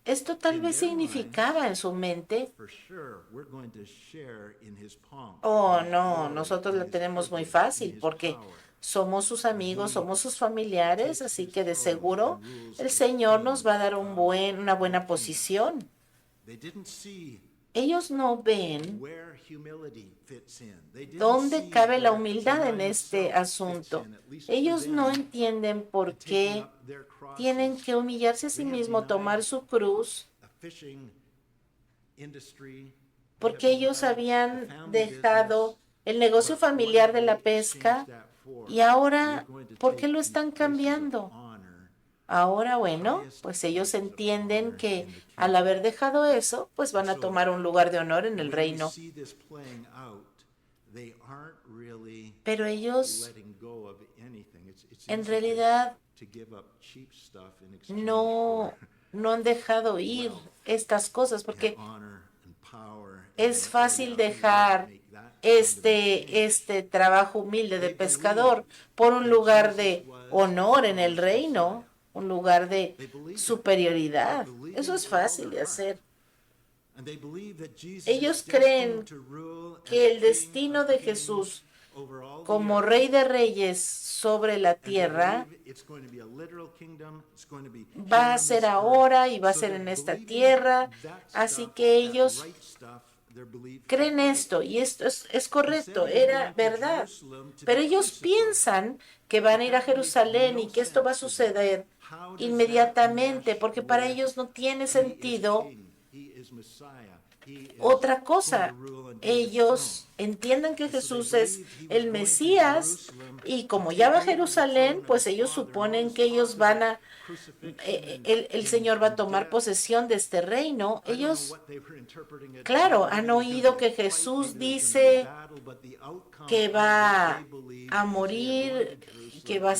Speaker 2: Esto tal vez significaba en su mente, oh no, nosotros la tenemos muy fácil porque somos sus amigos, somos sus familiares, así que de seguro el Señor nos va a dar una buena posición. Ellos no ven dónde cabe la humildad en este asunto. Ellos no entienden por qué tienen que humillarse a sí mismos, tomar su cruz, porque ellos habían dejado el negocio familiar de la pesca y ahora, ¿por qué lo están cambiando? Ahora, bueno, pues ellos entienden que al haber dejado eso, pues van a tomar un lugar de honor en el reino. Pero ellos en realidad no han dejado ir estas cosas porque es fácil dejar este trabajo humilde de pescador por un lugar de honor en el reino, un lugar de superioridad. Eso es fácil de hacer. Ellos creen que el destino de Jesús como Rey de Reyes sobre la tierra va a ser ahora y va a ser en esta tierra. Así que ellos creen esto y esto es correcto, era verdad. Pero ellos piensan que van a ir a Jerusalén y que esto va a suceder inmediatamente, porque para ellos no tiene sentido otra cosa. Ellos entienden que Jesús es el Mesías y como ya va a Jerusalén, pues ellos suponen que ellos van a, el Señor va a tomar posesión de este reino. Ellos, claro, han oído que Jesús dice que va a morir, que va a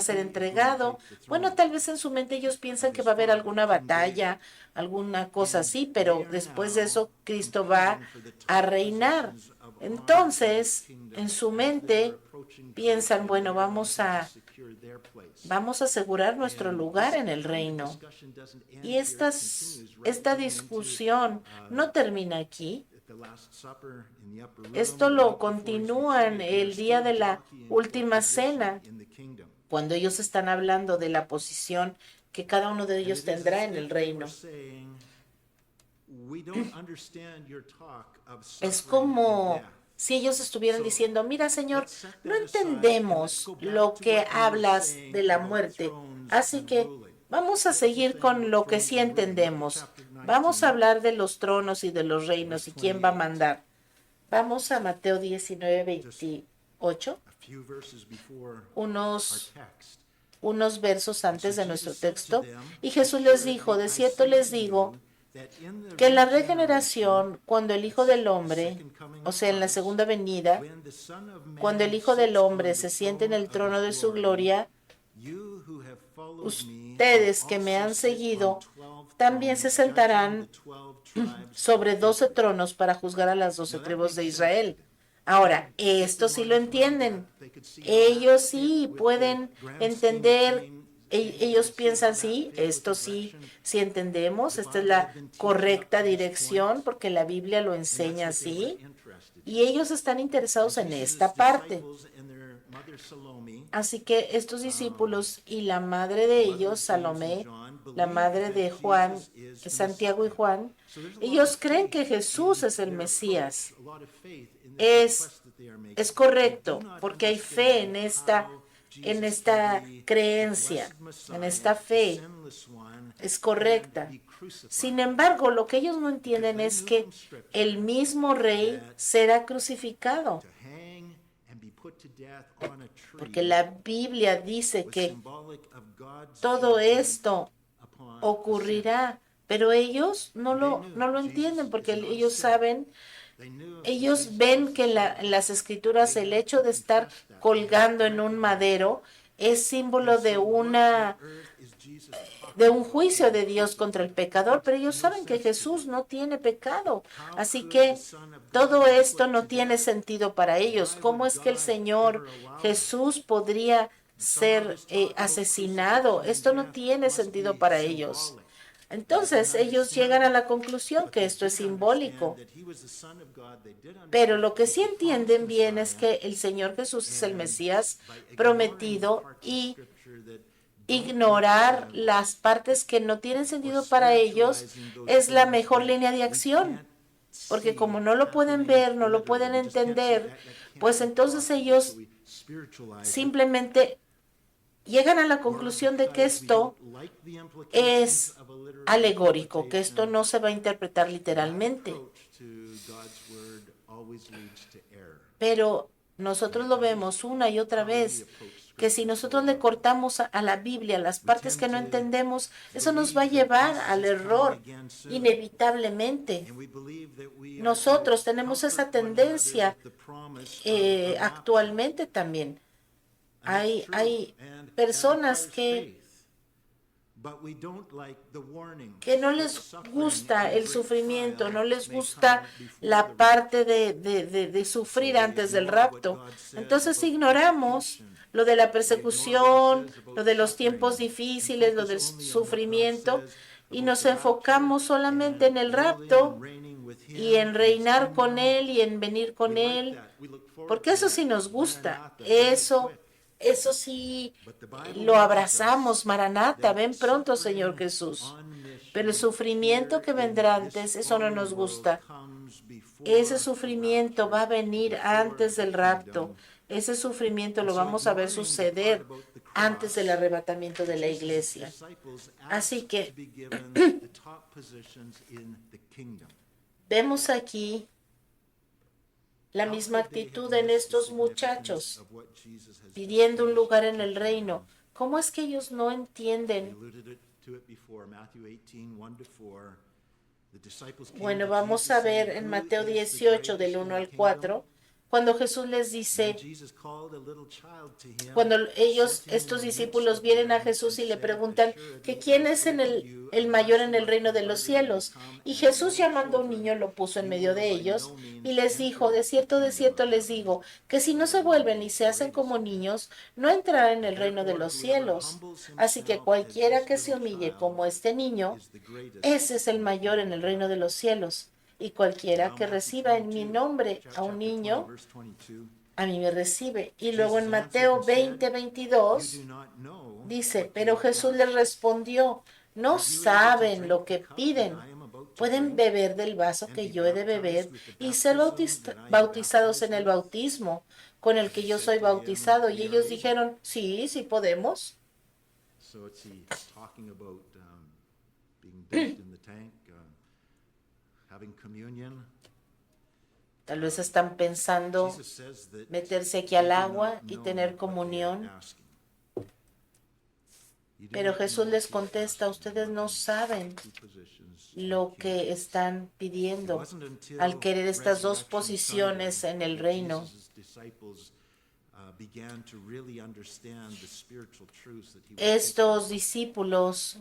Speaker 2: ser entregado. Bueno, tal vez en su mente ellos piensan que va a haber alguna batalla, alguna cosa así, pero después de eso Cristo va a reinar. Entonces, en su mente piensan, bueno, vamos a asegurar nuestro lugar en el reino. Y esta discusión no termina aquí. Esto lo continúan el día de la última cena, cuando ellos están hablando de la posición que cada uno de ellos tendrá en el reino. Es como si ellos estuvieran diciendo, mira, Señor, no entendemos lo que hablas de la muerte, así que vamos a seguir con lo que sí entendemos. Vamos a hablar de los tronos y de los reinos y quién va a mandar. Vamos a Mateo 19:28, unos versos antes de nuestro texto. Y Jesús les dijo, de cierto les digo, que en la regeneración, cuando el Hijo del Hombre, o sea, en la segunda venida, cuando el Hijo del Hombre se siente en el trono de su gloria, ustedes que me han seguido también se sentarán sobre 12 tronos para juzgar a las 12 tribus de Israel. Ahora, esto sí lo entienden. Ellos sí pueden entender. Ellos piensan, sí, esto sí entendemos, esta es la correcta dirección porque la Biblia lo enseña así. Y ellos están interesados en esta parte. Así que estos discípulos y la madre de ellos, Salomé, la madre de Juan, Santiago y Juan, ellos creen que Jesús es el Mesías. Es correcto, porque hay fe en esta creencia, en esta fe. Es correcta. Sin embargo, lo que ellos no entienden es que el mismo rey será crucificado. Porque la Biblia dice que todo esto ocurrirá, pero ellos no lo entienden porque ellos saben, ellos ven que en las escrituras el hecho de estar colgando en un madero es símbolo de un juicio de Dios contra el pecador, pero ellos saben que Jesús no tiene pecado. Así que todo esto no tiene sentido para ellos. ¿Cómo es que el Señor Jesús podría ser asesinado? Esto no tiene sentido para ellos. Entonces ellos llegan a la conclusión que esto es simbólico. Pero lo que sí entienden bien es que el Señor Jesús es el Mesías prometido, y ignorar las partes que no tienen sentido para ellos es la mejor línea de acción. Porque como no lo pueden ver, no lo pueden entender, pues entonces ellos simplemente llegan a la conclusión de que esto es alegórico, que esto no se va a interpretar literalmente. Pero nosotros lo vemos una y otra vez, que si nosotros le cortamos a la Biblia las partes que no entendemos, eso nos va a llevar al error inevitablemente. Nosotros tenemos esa tendencia actualmente también. Hay personas que no les gusta el sufrimiento, no les gusta la parte de sufrir antes del rapto. Entonces ignoramos lo de la persecución, lo de los tiempos difíciles, lo del sufrimiento, y nos enfocamos solamente en el rapto y en reinar con Él y en venir con Él, porque eso sí nos gusta, eso sí lo abrazamos. Maranata, ven pronto, Señor Jesús. Pero el sufrimiento que vendrá antes, eso no nos gusta. Ese sufrimiento va a venir antes del rapto. Ese sufrimiento lo vamos a ver suceder antes del arrebatamiento de la iglesia. Así que vemos aquí la misma actitud en estos muchachos, pidiendo un lugar en el reino. ¿Cómo es que ellos no entienden? Bueno, vamos a ver en Mateo 18, del 1 al 4, cuando Jesús les dice, cuando estos discípulos vienen a Jesús y le preguntan que quién es el mayor en el reino de los cielos. Y Jesús, llamando a un niño, lo puso en medio de ellos y les dijo, de cierto les digo, que si no se vuelven y se hacen como niños, no entrarán en el reino de los cielos. Así que cualquiera que se humille como este niño, ese es el mayor en el reino de los cielos. Y cualquiera que reciba en mi nombre a un niño, a mí me recibe. Y luego en Mateo 20:22 dice, pero Jesús les respondió, no saben lo que piden. Pueden beber del vaso que yo he de beber y ser bautizados en el bautismo con el que yo soy bautizado. Y ellos dijeron, sí podemos. Tal vez están pensando meterse aquí al agua y tener comunión. Pero Jesús les contesta, ustedes no saben lo que están pidiendo al querer estas dos posiciones en el reino. Estos discípulos,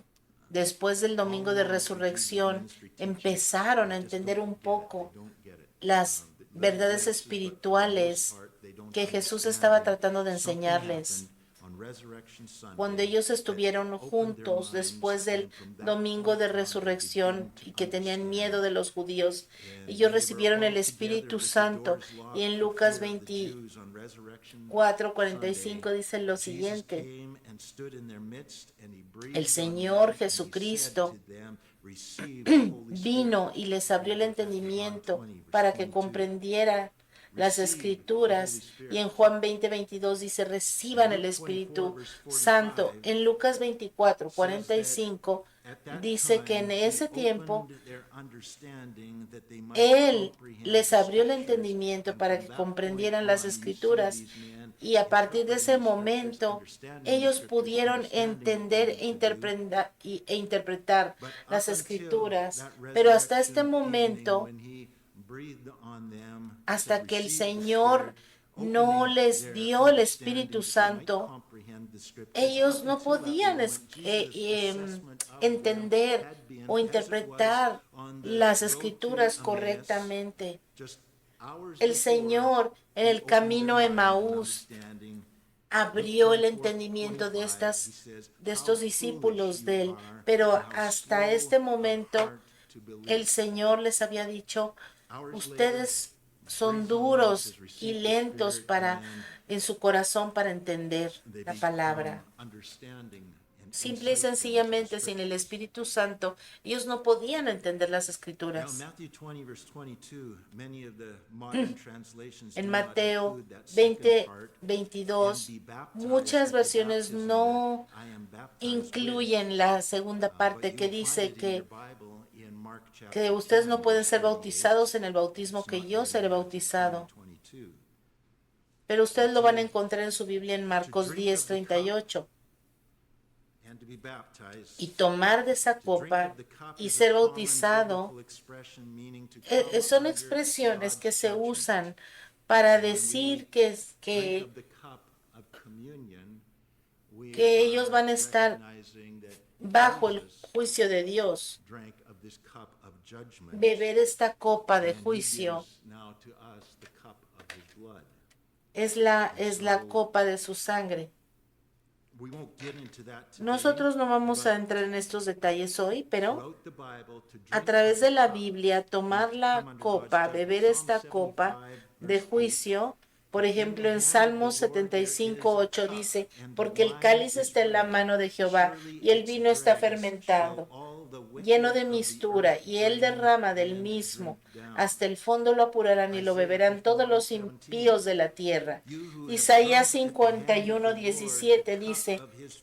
Speaker 2: después del domingo de resurrección, empezaron a entender un poco las verdades espirituales que Jesús estaba tratando de enseñarles. Cuando ellos estuvieron juntos después del domingo de resurrección y que tenían miedo de los judíos, ellos recibieron el Espíritu Santo, y en Lucas 24:45 dice lo siguiente: el Señor Jesucristo vino y les abrió el entendimiento para que comprendieran las Escrituras. Y en Juan 20:22 dice, reciban el Espíritu Santo. En Lucas 24:45 dice que en ese tiempo Él les abrió el entendimiento para que comprendieran las Escrituras. Y a partir de ese momento, ellos pudieron entender e interpretar las Escrituras. Pero hasta este momento, hasta que el Señor no les dio el Espíritu Santo, ellos no podían entender o interpretar las escrituras correctamente. El Señor en el camino a Emaús abrió el entendimiento de estos discípulos de él, pero hasta este momento el Señor les había dicho, ustedes son duros y lentos en su corazón para entender la palabra. Simple y sencillamente, sin el Espíritu Santo, ellos no podían entender las Escrituras. En Mateo 20, 22, muchas versiones no incluyen la segunda parte que dice que ustedes no pueden ser bautizados en el bautismo que yo seré bautizado. Pero ustedes lo van a encontrar en su Biblia en Marcos 10, 38. Y tomar de esa copa y ser bautizado son expresiones que se usan para decir que ellos van a estar bajo el juicio de Dios. Beber esta copa de juicio es la copa de su sangre. Nosotros no vamos a entrar en estos detalles hoy, pero a través de la Biblia, tomar la copa, beber esta copa de juicio, por ejemplo, en Salmos 75, 8 dice, porque el cáliz está en la mano de Jehová y el vino está fermentado, lleno de mistura, y él derrama del mismo. Hasta el fondo lo apurarán y lo beberán todos los impíos de la tierra. Isaías 51, 17 dice,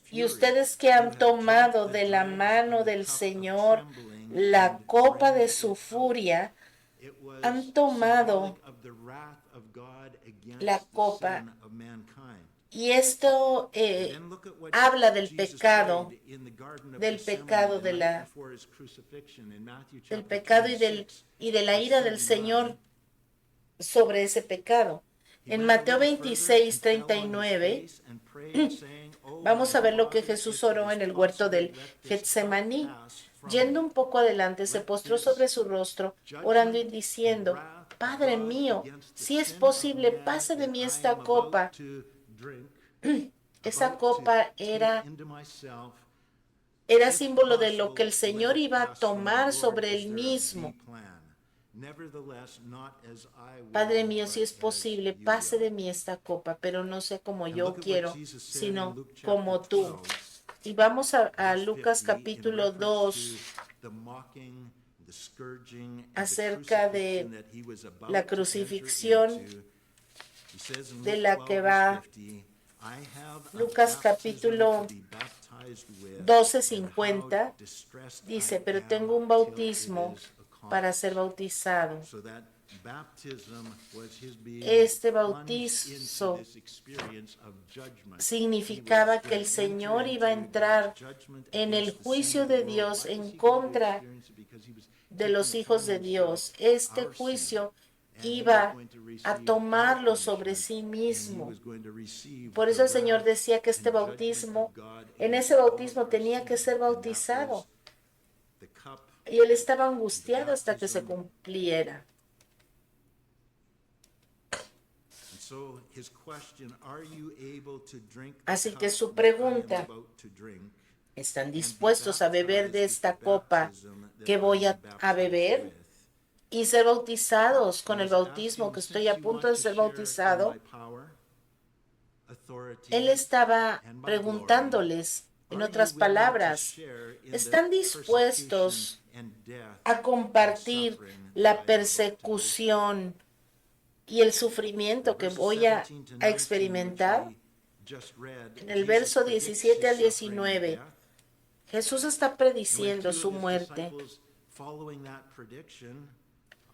Speaker 2: y ustedes que han tomado de la mano del Señor la copa de su furia, han tomado la copa. Y esto habla del pecado y de la ira del Señor sobre ese pecado. En Mateo 26, 39, vamos a ver lo que Jesús oró en el huerto del Getsemaní. Yendo un poco adelante, se postró sobre su rostro, orando y diciendo, Padre mío, si es posible, pase de mí esta copa. Esa copa era símbolo de lo que el Señor iba a tomar sobre él mismo. Padre mío, si es posible, pase de mí esta copa, pero no sea como yo quiero, sino como tú. Y vamos a Lucas capítulo 2, acerca de la crucifixión de la que va Lucas capítulo 12:50, dice, pero tengo un bautismo para ser bautizado. Este bautizo significaba que el Señor iba a entrar en el juicio de Dios en contra de los hijos de Dios. Este juicio iba a tomarlo sobre sí mismo. Por eso el Señor decía que en ese bautismo tenía que ser bautizado. Y él estaba angustiado hasta que se cumpliera. Así que su pregunta, ¿están dispuestos a beber de esta copa que voy a beber y ser bautizados con el bautismo que estoy a punto de ser bautizado? Él estaba preguntándoles, en otras palabras, ¿están dispuestos a compartir la persecución y el sufrimiento que voy a experimentar? En el verso 17 al 19, Jesús está prediciendo su muerte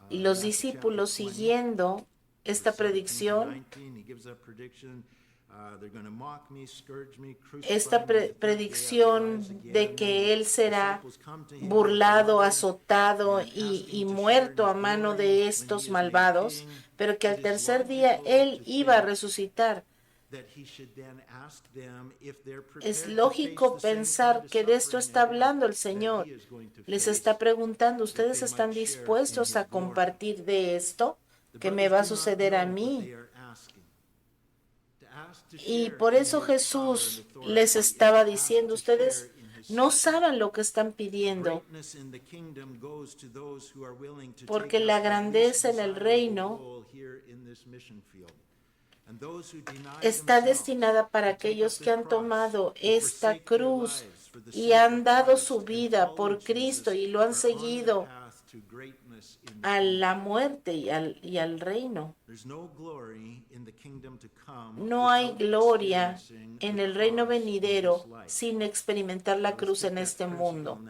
Speaker 2: y los discípulos siguiendo esta predicción, predicción de que él será burlado, azotado y muerto a mano de estos malvados, pero que al tercer día él iba a resucitar. Es lógico pensar que de esto está hablando el Señor. Les está preguntando, ¿ustedes están dispuestos a compartir de esto que me va a suceder a mí? Y por eso Jesús les estaba diciendo, ustedes no saben lo que están pidiendo, porque la grandeza en el reino está destinada para aquellos que han tomado esta cruz y han dado su vida por Cristo y lo han seguido a la muerte y al reino. No hay gloria en el reino venidero sin experimentar la cruz en este mundo.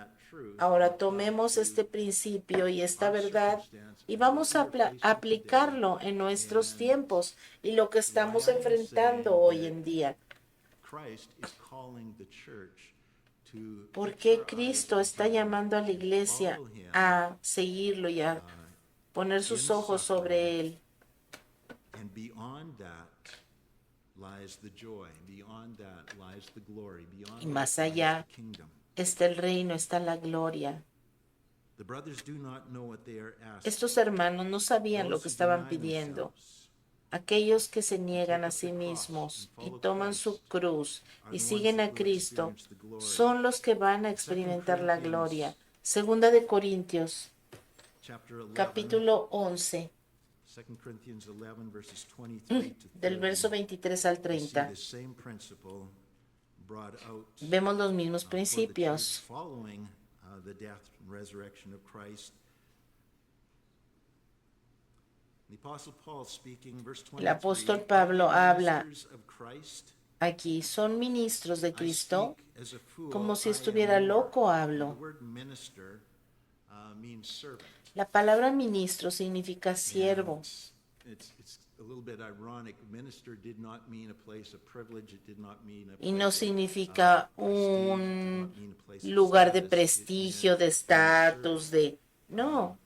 Speaker 2: Ahora tomemos este principio y esta verdad y vamos a aplicarlo en nuestros tiempos y lo que estamos enfrentando hoy en día. ¿Por qué Cristo está llamando a la iglesia a seguirlo y a poner sus ojos sobre Él? Y más allá está el reino, está la gloria. Estos hermanos no sabían lo que estaban pidiendo. Aquellos que se niegan a sí mismos y toman su cruz y siguen a Cristo son los que van a experimentar la gloria. Segunda de Corintios, capítulo 11, del verso 23 al 30. Vemos los mismos principios. El apóstol Pablo habla aquí, son ministros de Cristo, como si estuviera loco hablo. La palabra ministro significa siervo. Y no significa un lugar de prestigio, de estatus, de... No.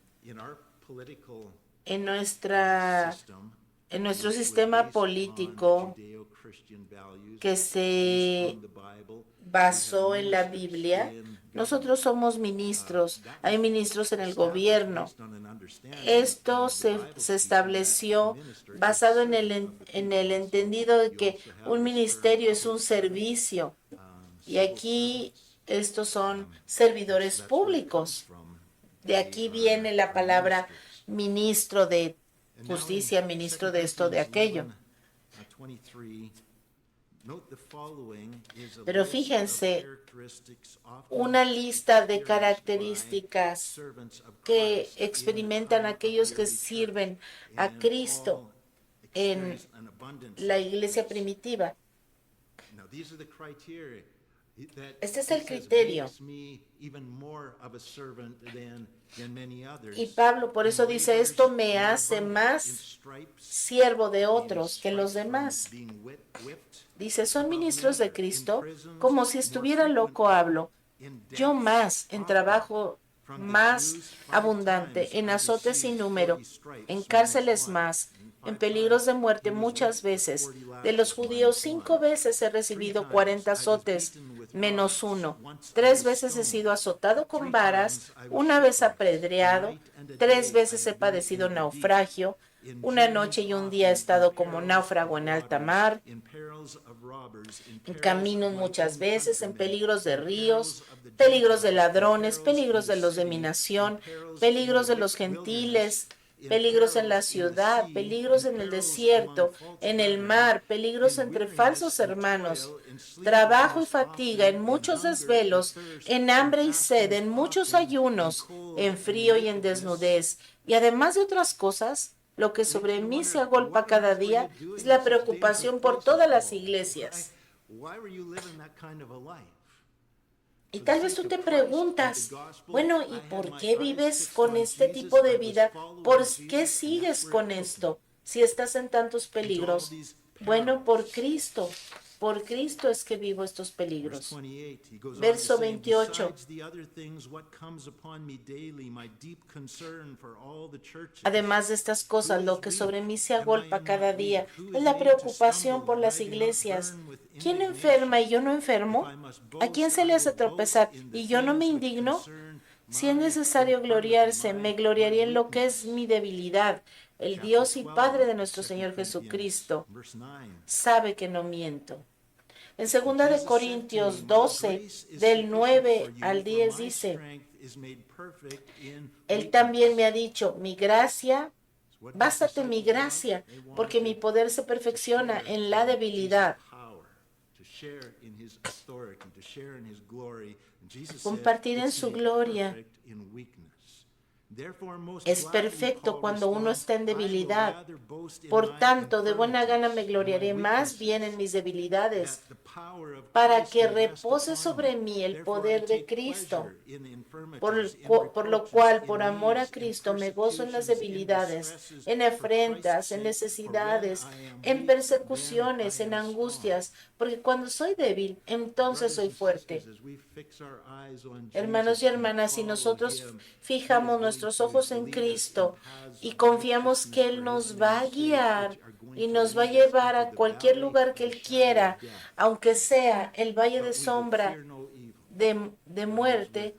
Speaker 2: En nuestro sistema político que se basó en la Biblia, nosotros somos ministros, hay ministros en el gobierno. Esto se estableció basado en el entendido de que un ministerio es un servicio. Y aquí estos son servidores públicos. De aquí viene la palabra ministro de justicia, ministro de esto, de aquello. Pero fíjense, una lista de características que experimentan aquellos que sirven a Cristo en la iglesia primitiva. Este es el criterio. Y Pablo por eso dice, esto me hace más siervo de otros que los demás. Dice, son ministros de Cristo, como si estuviera loco hablo. Yo más, en trabajo más abundante, en azotes sin número, en cárceles más, en peligros de muerte muchas veces. De los judíos 5 veces he recibido 40 azotes, menos 1. 3 veces he sido azotado con varas, 1 vez apedreado, 3 veces he padecido naufragio, 1 noche y 1 día he estado como náufrago en alta mar, en caminos muchas veces, en peligros de ríos, peligros de ladrones, peligros de los de mi nación, peligros de los gentiles, peligros en la ciudad, peligros en el desierto, en el mar, peligros entre falsos hermanos, trabajo y fatiga, en muchos desvelos, en hambre y sed, en muchos ayunos, en frío y en desnudez. Y además de otras cosas, lo que sobre mí se agolpa cada día es la preocupación por todas las iglesias. Y tal vez tú te preguntas, bueno, ¿y por qué vives con este tipo de vida? ¿Por qué sigues con esto si estás en tantos peligros? Bueno, por Cristo, Por Cristo es que vivo estos
Speaker 3: Verse
Speaker 2: peligros.
Speaker 3: 28, he goes on to
Speaker 2: Verso
Speaker 3: say,
Speaker 2: 28.
Speaker 3: "Besides the other things, what comes upon me daily, my deep concern for all the churches.
Speaker 2: Además de estas cosas, lo que sobre mí se agolpa cada día es la preocupación por las iglesias. ¿Quién enferma y yo no enfermo? ¿A quién se le hace tropezar y yo no me indigno? Si es necesario gloriarse, me gloriaré en lo que es mi debilidad. El Dios y Padre de nuestro Señor Jesucristo sabe que no miento. En 2 de Corintios 12, del 9 al 10 dice, Él también me ha dicho, bástate mi gracia, porque mi poder se perfecciona en la debilidad. Compartir en su gloria. Es perfecto cuando uno está en debilidad. Por tanto, de buena gana me gloriaré más bien en mis debilidades, para que repose sobre mí el poder de Cristo. Por lo cual, por amor a Cristo, me gozo en las debilidades, en afrentas, en necesidades, en persecuciones, en angustias, porque cuando soy débil, entonces soy fuerte. Hermanos y hermanas, si nosotros fijamos nuestros ojos en Cristo y confiamos que Él nos va a guiar y nos va a llevar a cualquier lugar que Él quiera, aunque sea el valle de sombra de muerte,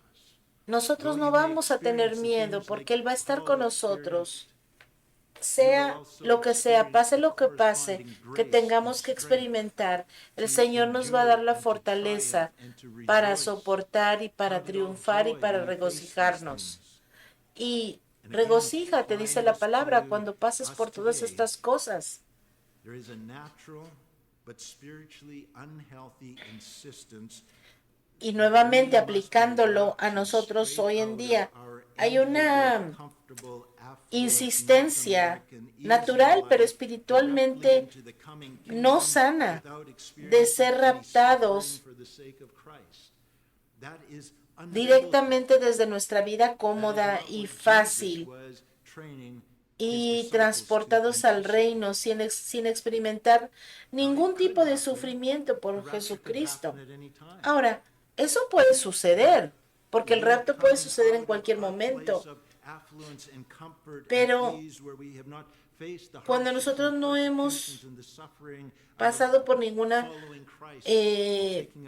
Speaker 2: nosotros no vamos a tener miedo porque Él va a estar con nosotros. Sea lo que sea, pase lo que pase, que tengamos que experimentar, el Señor nos va a dar la fortaleza para soportar y para triunfar y para regocijarnos. Y regocíjate, dice la palabra, cuando pases por todas estas cosas. Y nuevamente aplicándolo a nosotros hoy en día, hay una insistencia natural, pero espiritualmente no sana, de ser raptados directamente desde nuestra vida cómoda y fácil y transportados al reino sin experimentar ningún tipo de sufrimiento por Jesucristo. Ahora, eso puede suceder, porque el rapto puede suceder en cualquier momento. Pero cuando nosotros no hemos pasado por ninguna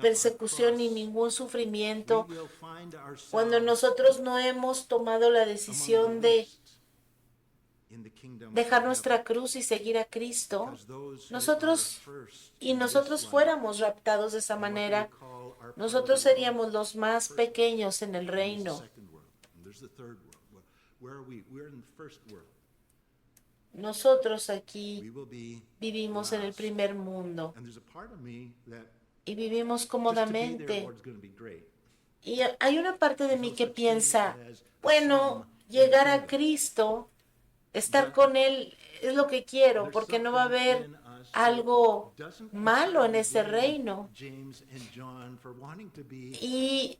Speaker 2: persecución ni ningún sufrimiento, cuando nosotros no hemos tomado la decisión de dejar nuestra cruz y seguir a Cristo, nosotros fuéramos raptados de esa manera, nosotros seríamos los más pequeños en el reino. Nosotros aquí vivimos en el primer mundo y vivimos cómodamente. Y hay una parte de mí que piensa, bueno, llegar a Cristo, estar con Él es lo que quiero, porque no va a haber algo malo en ese reino. Y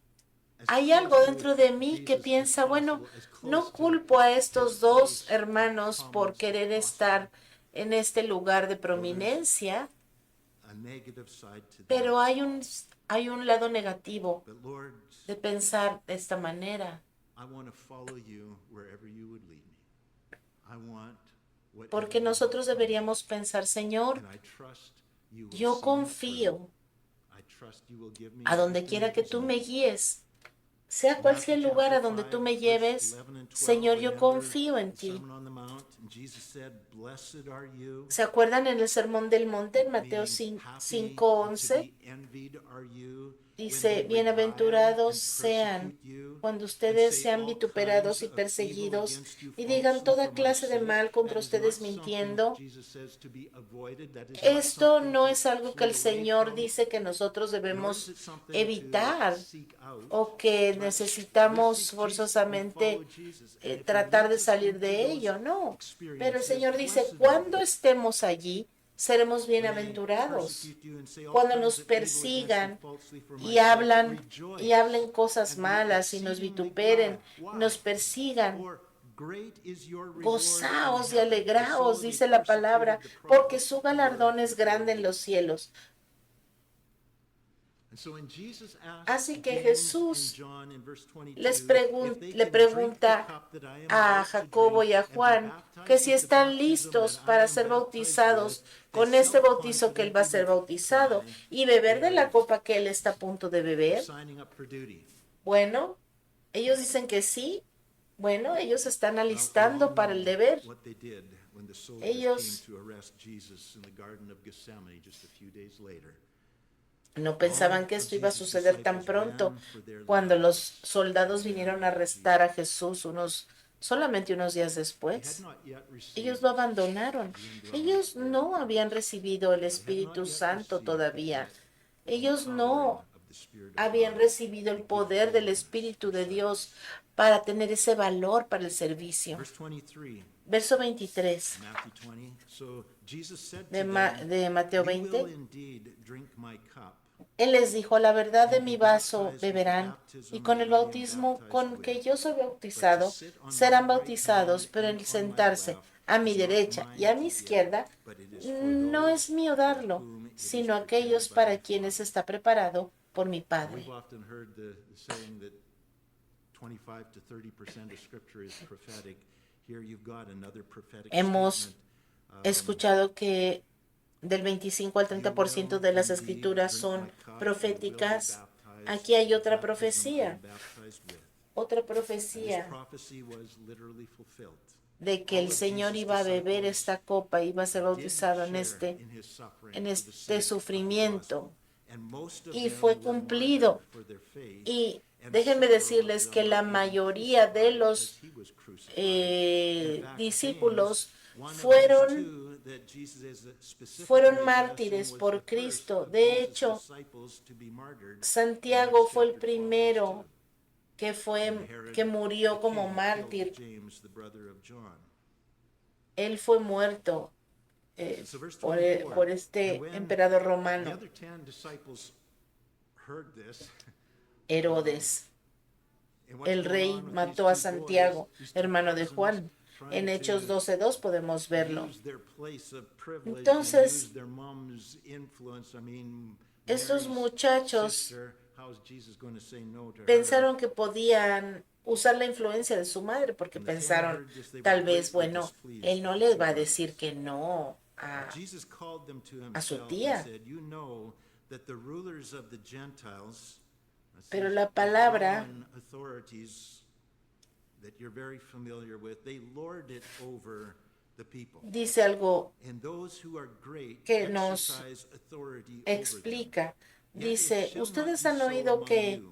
Speaker 2: hay algo dentro de mí que piensa, bueno, no culpo a estos dos hermanos por querer estar en este lugar de prominencia, pero hay un lado negativo de pensar de esta manera. Porque nosotros deberíamos pensar, Señor, yo confío a donde quiera que tú me guíes. Sea cual sea el lugar a donde tú me lleves, Señor, yo confío en ti. ¿Se acuerdan en el Sermón del Monte, en Mateo 5:11? Dice, bienaventurados sean cuando ustedes sean vituperados y perseguidos y digan toda clase de mal contra ustedes mintiendo. Esto no es algo que el Señor dice que nosotros debemos evitar o que necesitamos forzosamente tratar de salir de ello, no. Pero el Señor dice, cuando estemos allí, seremos bienaventurados. Cuando nos persigan y hablen cosas malas y nos vituperen, nos persigan, gozaos y alegraos, dice la palabra, porque su galardón es grande en los cielos. Así que Jesús le pregunta a Jacobo y a Juan que si están listos para ser bautizados con este bautizo que él va a ser bautizado y beber de la copa que él está a punto de beber. Bueno, ellos dicen que sí. Bueno, ellos están alistando para el deber. Ellos no pensaban que esto iba a suceder tan pronto. Cuando los soldados vinieron a arrestar a Jesús solamente unos días después, ellos lo abandonaron. Ellos no habían recibido el Espíritu Santo todavía. Ellos no habían recibido el poder del Espíritu de Dios para tener ese valor para el servicio. Verso 23 de Mateo 20. Él les dijo, la verdad de mi vaso beberán, y con el bautismo con que yo soy bautizado, serán bautizados, pero el sentarse a mi derecha y a mi izquierda, no es mío darlo, sino aquellos para quienes está preparado por mi Padre. Hemos escuchado que del 25 al 30% de las escrituras son proféticas. Aquí hay otra profecía de que el Señor iba a beber esta copa, iba a ser bautizado en este sufrimiento, y fue cumplido. Y déjenme decirles que la mayoría de los discípulos fueron mártires por Cristo. De hecho, Santiago fue el primero que murió como mártir. Él fue muerto por este emperador romano, Herodes. El rey mató a Santiago, hermano de Juan. En Hechos 12:2 podemos verlo. Entonces, estos muchachos pensaron que podían usar la influencia de su madre, porque pensaron, tal vez, bueno, él no les va a decir que no a su tía. Pero la palabra dice algo que nos explica. Dice, ustedes han oído que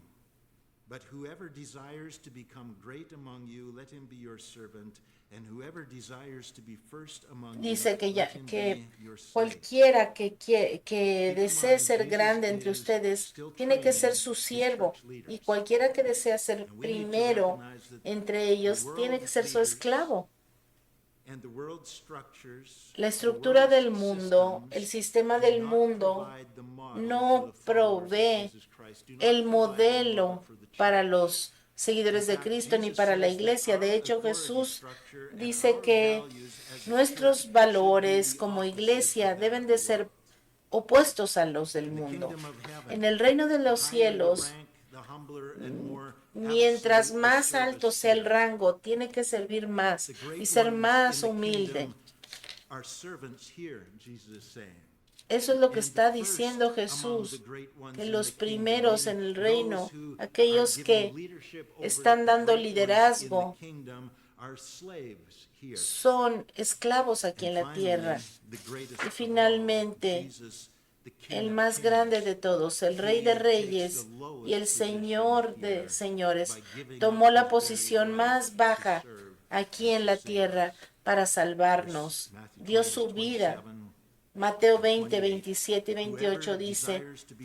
Speaker 2: dice que cualquiera que desee ser grande entre ustedes tiene que ser su siervo, y cualquiera que desea ser primero entre ellos tiene que ser su esclavo. La estructura del mundo, el sistema del mundo, no provee el modelo para los seguidores de Cristo ni para la iglesia. De hecho, Jesús dice que nuestros valores como iglesia deben de ser opuestos a los del mundo. En el reino de los cielos, mientras más alto sea el rango, tiene que servir más y ser más humilde. Eso es lo que está diciendo Jesús, que los primeros en el reino, aquellos que están dando liderazgo, son esclavos aquí en la tierra. Y finalmente, el más grande de todos, el Rey de Reyes y el Señor de Señores, tomó la posición más baja aquí en la tierra para salvarnos. Dio su vida. Mateo 20, 27 y 28 dice,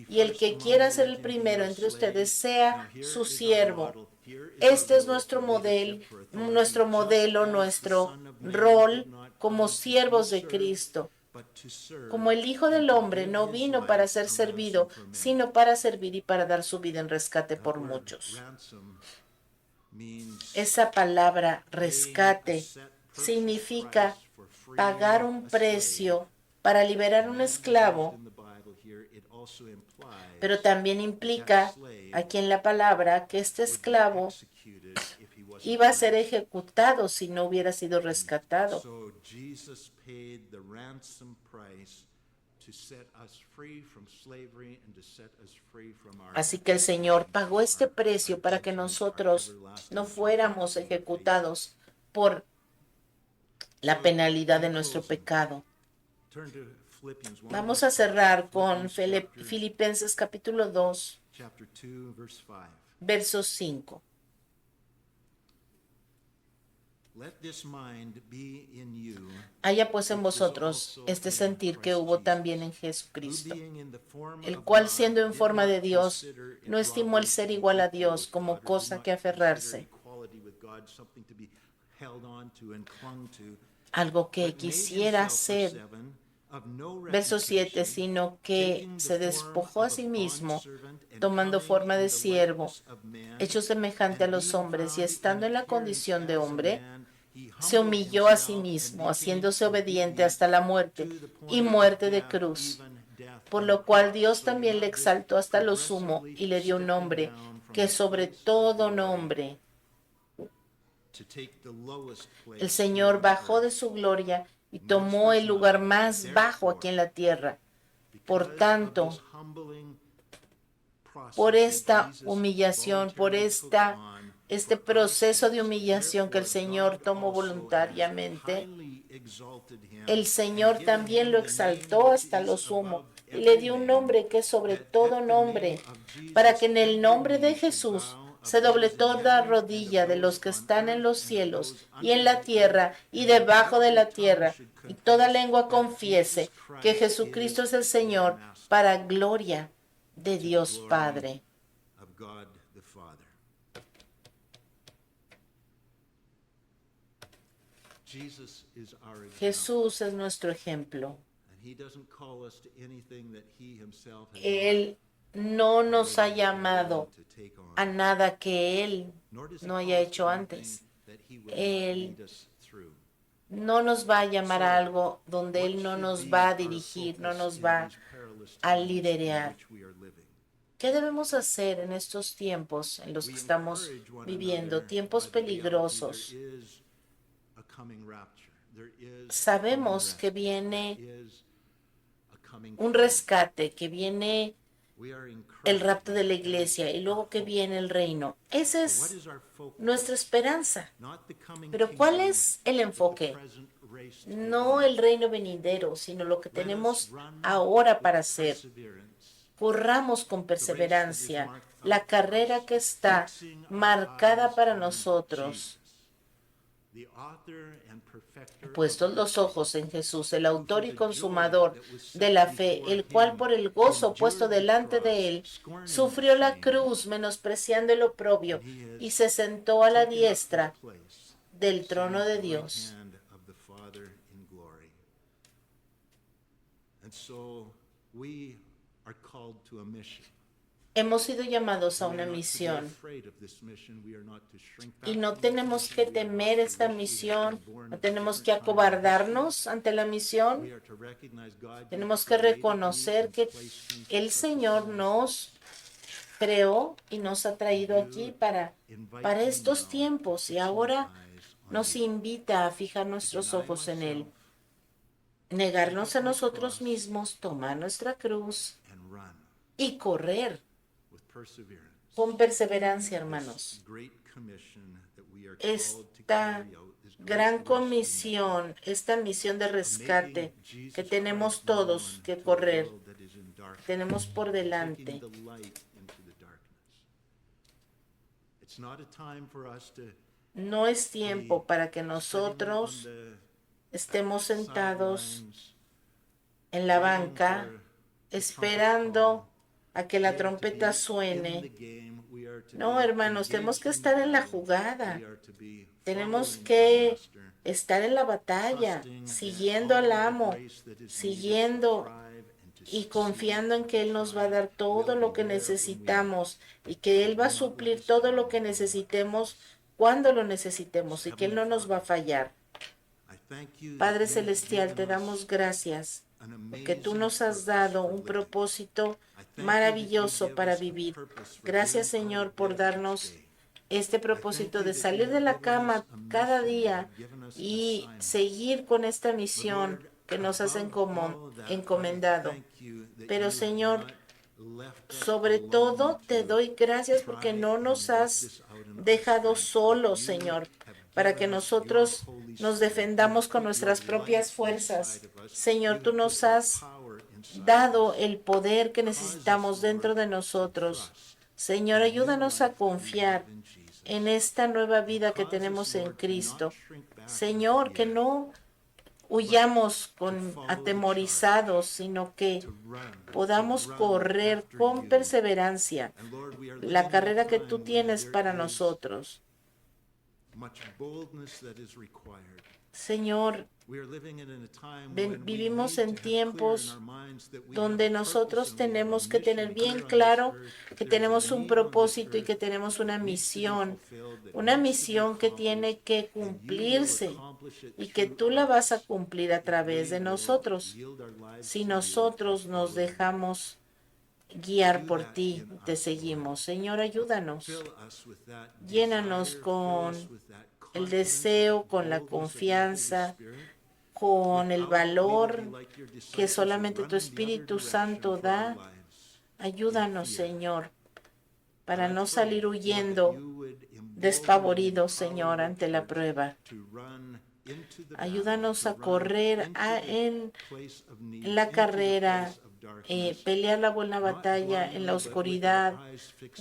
Speaker 2: y el que quiera ser el primero entre ustedes sea su siervo. Este es nuestro modelo, nuestro rol como siervos de Cristo. Como el Hijo del Hombre no vino para ser servido, sino para servir y para dar su vida en rescate por muchos. Esa palabra rescate significa pagar un precio para liberar a un esclavo Pero también implica aquí en la palabra que este esclavo iba a ser ejecutado si no hubiera sido rescatado. Así que el Señor pagó este precio para que nosotros no fuéramos ejecutados por la penalidad de nuestro pecado. Vamos a cerrar con Filipenses capítulo 2, verso 5. Haya pues en vosotros este sentir que hubo también en Jesucristo, el cual siendo en forma de Dios, no estimó el ser igual a Dios como cosa que aferrarse, algo que quisiera ser. Verso 7, sino que se despojó a sí mismo, tomando forma de siervo, hecho semejante a los hombres, y estando en la condición de hombre, se humilló a sí mismo, haciéndose obediente hasta la muerte, y muerte de cruz. Por lo cual Dios también le exaltó hasta lo sumo, y le dio un nombre, que sobre todo nombre. El Señor bajó de su gloria y tomó el lugar más bajo aquí en la tierra. Por tanto, por esta humillación, por este proceso de humillación que el Señor tomó voluntariamente, el Señor también lo exaltó hasta lo sumo y le dio un nombre que es sobre todo nombre, para que en el nombre de Jesús se doble toda rodilla de los que están en los cielos y en la tierra y debajo de la tierra, y toda lengua confiese que Jesucristo es el Señor, para gloria de Dios Padre. Jesús es nuestro ejemplo. Él no nos ha llamado a nada que Él no haya hecho antes. Él no nos va a llamar a algo donde Él no nos va a dirigir, no nos va a liderar. ¿Qué debemos hacer en estos tiempos en los que estamos viviendo? Tiempos peligrosos. Sabemos que viene un rescate, que viene el rapto de la iglesia y luego que viene el reino. Esa es nuestra esperanza. Pero ¿cuál es el enfoque? No el reino venidero, sino lo que tenemos ahora para hacer. Corramos con perseverancia la carrera que está marcada para nosotros. Puestos los ojos en Jesús, el autor y consumador de la fe, el cual por el gozo puesto delante de él, sufrió la cruz, menospreciando el oprobio, y se sentó a la diestra del trono de Dios. Hemos sido llamados a una misión y no tenemos que temer esta misión, no tenemos que acobardarnos ante la misión. Tenemos que reconocer que el Señor nos creó y nos ha traído aquí para estos tiempos, y ahora nos invita a fijar nuestros ojos en Él, negarnos a nosotros mismos, tomar nuestra cruz y correr con perseverancia, hermanos. Esta gran comisión, esta misión de rescate que tenemos todos que correr, que tenemos por delante. No es tiempo para que nosotros estemos sentados en la banca esperando a que la trompeta suene. No, hermanos, tenemos que estar en la jugada. Tenemos que estar en la batalla, siguiendo al amo, siguiendo y confiando en que Él nos va a dar todo lo que necesitamos y que Él va a suplir todo lo que necesitemos cuando lo necesitemos y que Él no nos va a fallar. Padre Celestial, te damos gracias porque tú nos has dado un propósito maravilloso para vivir. Gracias, Señor, por darnos este propósito de salir de la cama cada día y seguir con esta misión que nos has encomendado. Pero, Señor, sobre todo te doy gracias porque no nos has dejado solos, Señor, para que nosotros nos defendamos con nuestras propias fuerzas. Señor, tú nos has dado el poder que necesitamos dentro de nosotros. Señor, ayúdanos a confiar en esta nueva vida que tenemos en Cristo. Señor, que no huyamos atemorizados, sino que podamos correr con perseverancia la carrera que tú tienes para nosotros. Señor, vivimos en tiempos donde nosotros tenemos que tener bien claro que tenemos un propósito y que tenemos una misión que tiene que cumplirse y que tú la vas a cumplir a través de nosotros. Si nosotros nos dejamos guiar por ti, te seguimos. Señor, ayúdanos. Llénanos con el deseo, con la confianza, con el valor que solamente tu Espíritu Santo da. Ayúdanos, Señor, para no salir huyendo despavoridos, Señor, ante la prueba. Ayúdanos a correr en la carrera, pelear la buena batalla en la oscuridad,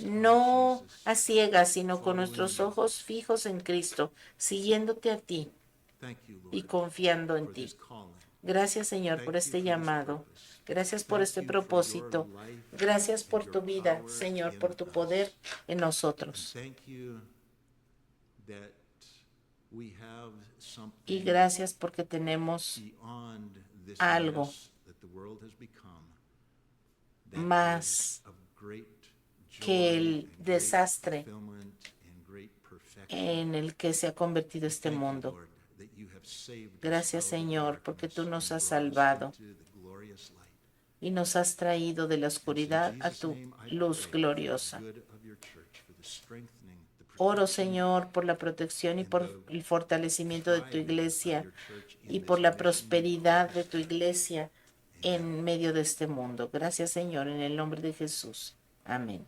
Speaker 2: no a ciegas, sino con nuestros ojos fijos en Cristo, siguiéndote a ti y confiando en ti. Gracias, Señor, por este llamado. Gracias por este propósito. Gracias por tu vida, Señor, por tu poder en nosotros. Y gracias porque tenemos algo más que el desastre en el que se ha convertido este mundo. Gracias, Señor, porque tú nos has salvado y nos has traído de la oscuridad a tu luz gloriosa. Oro, Señor, por la protección y por el fortalecimiento de tu iglesia y por la prosperidad de tu iglesia en medio de este mundo. Gracias, Señor, en el nombre de Jesús. Amén.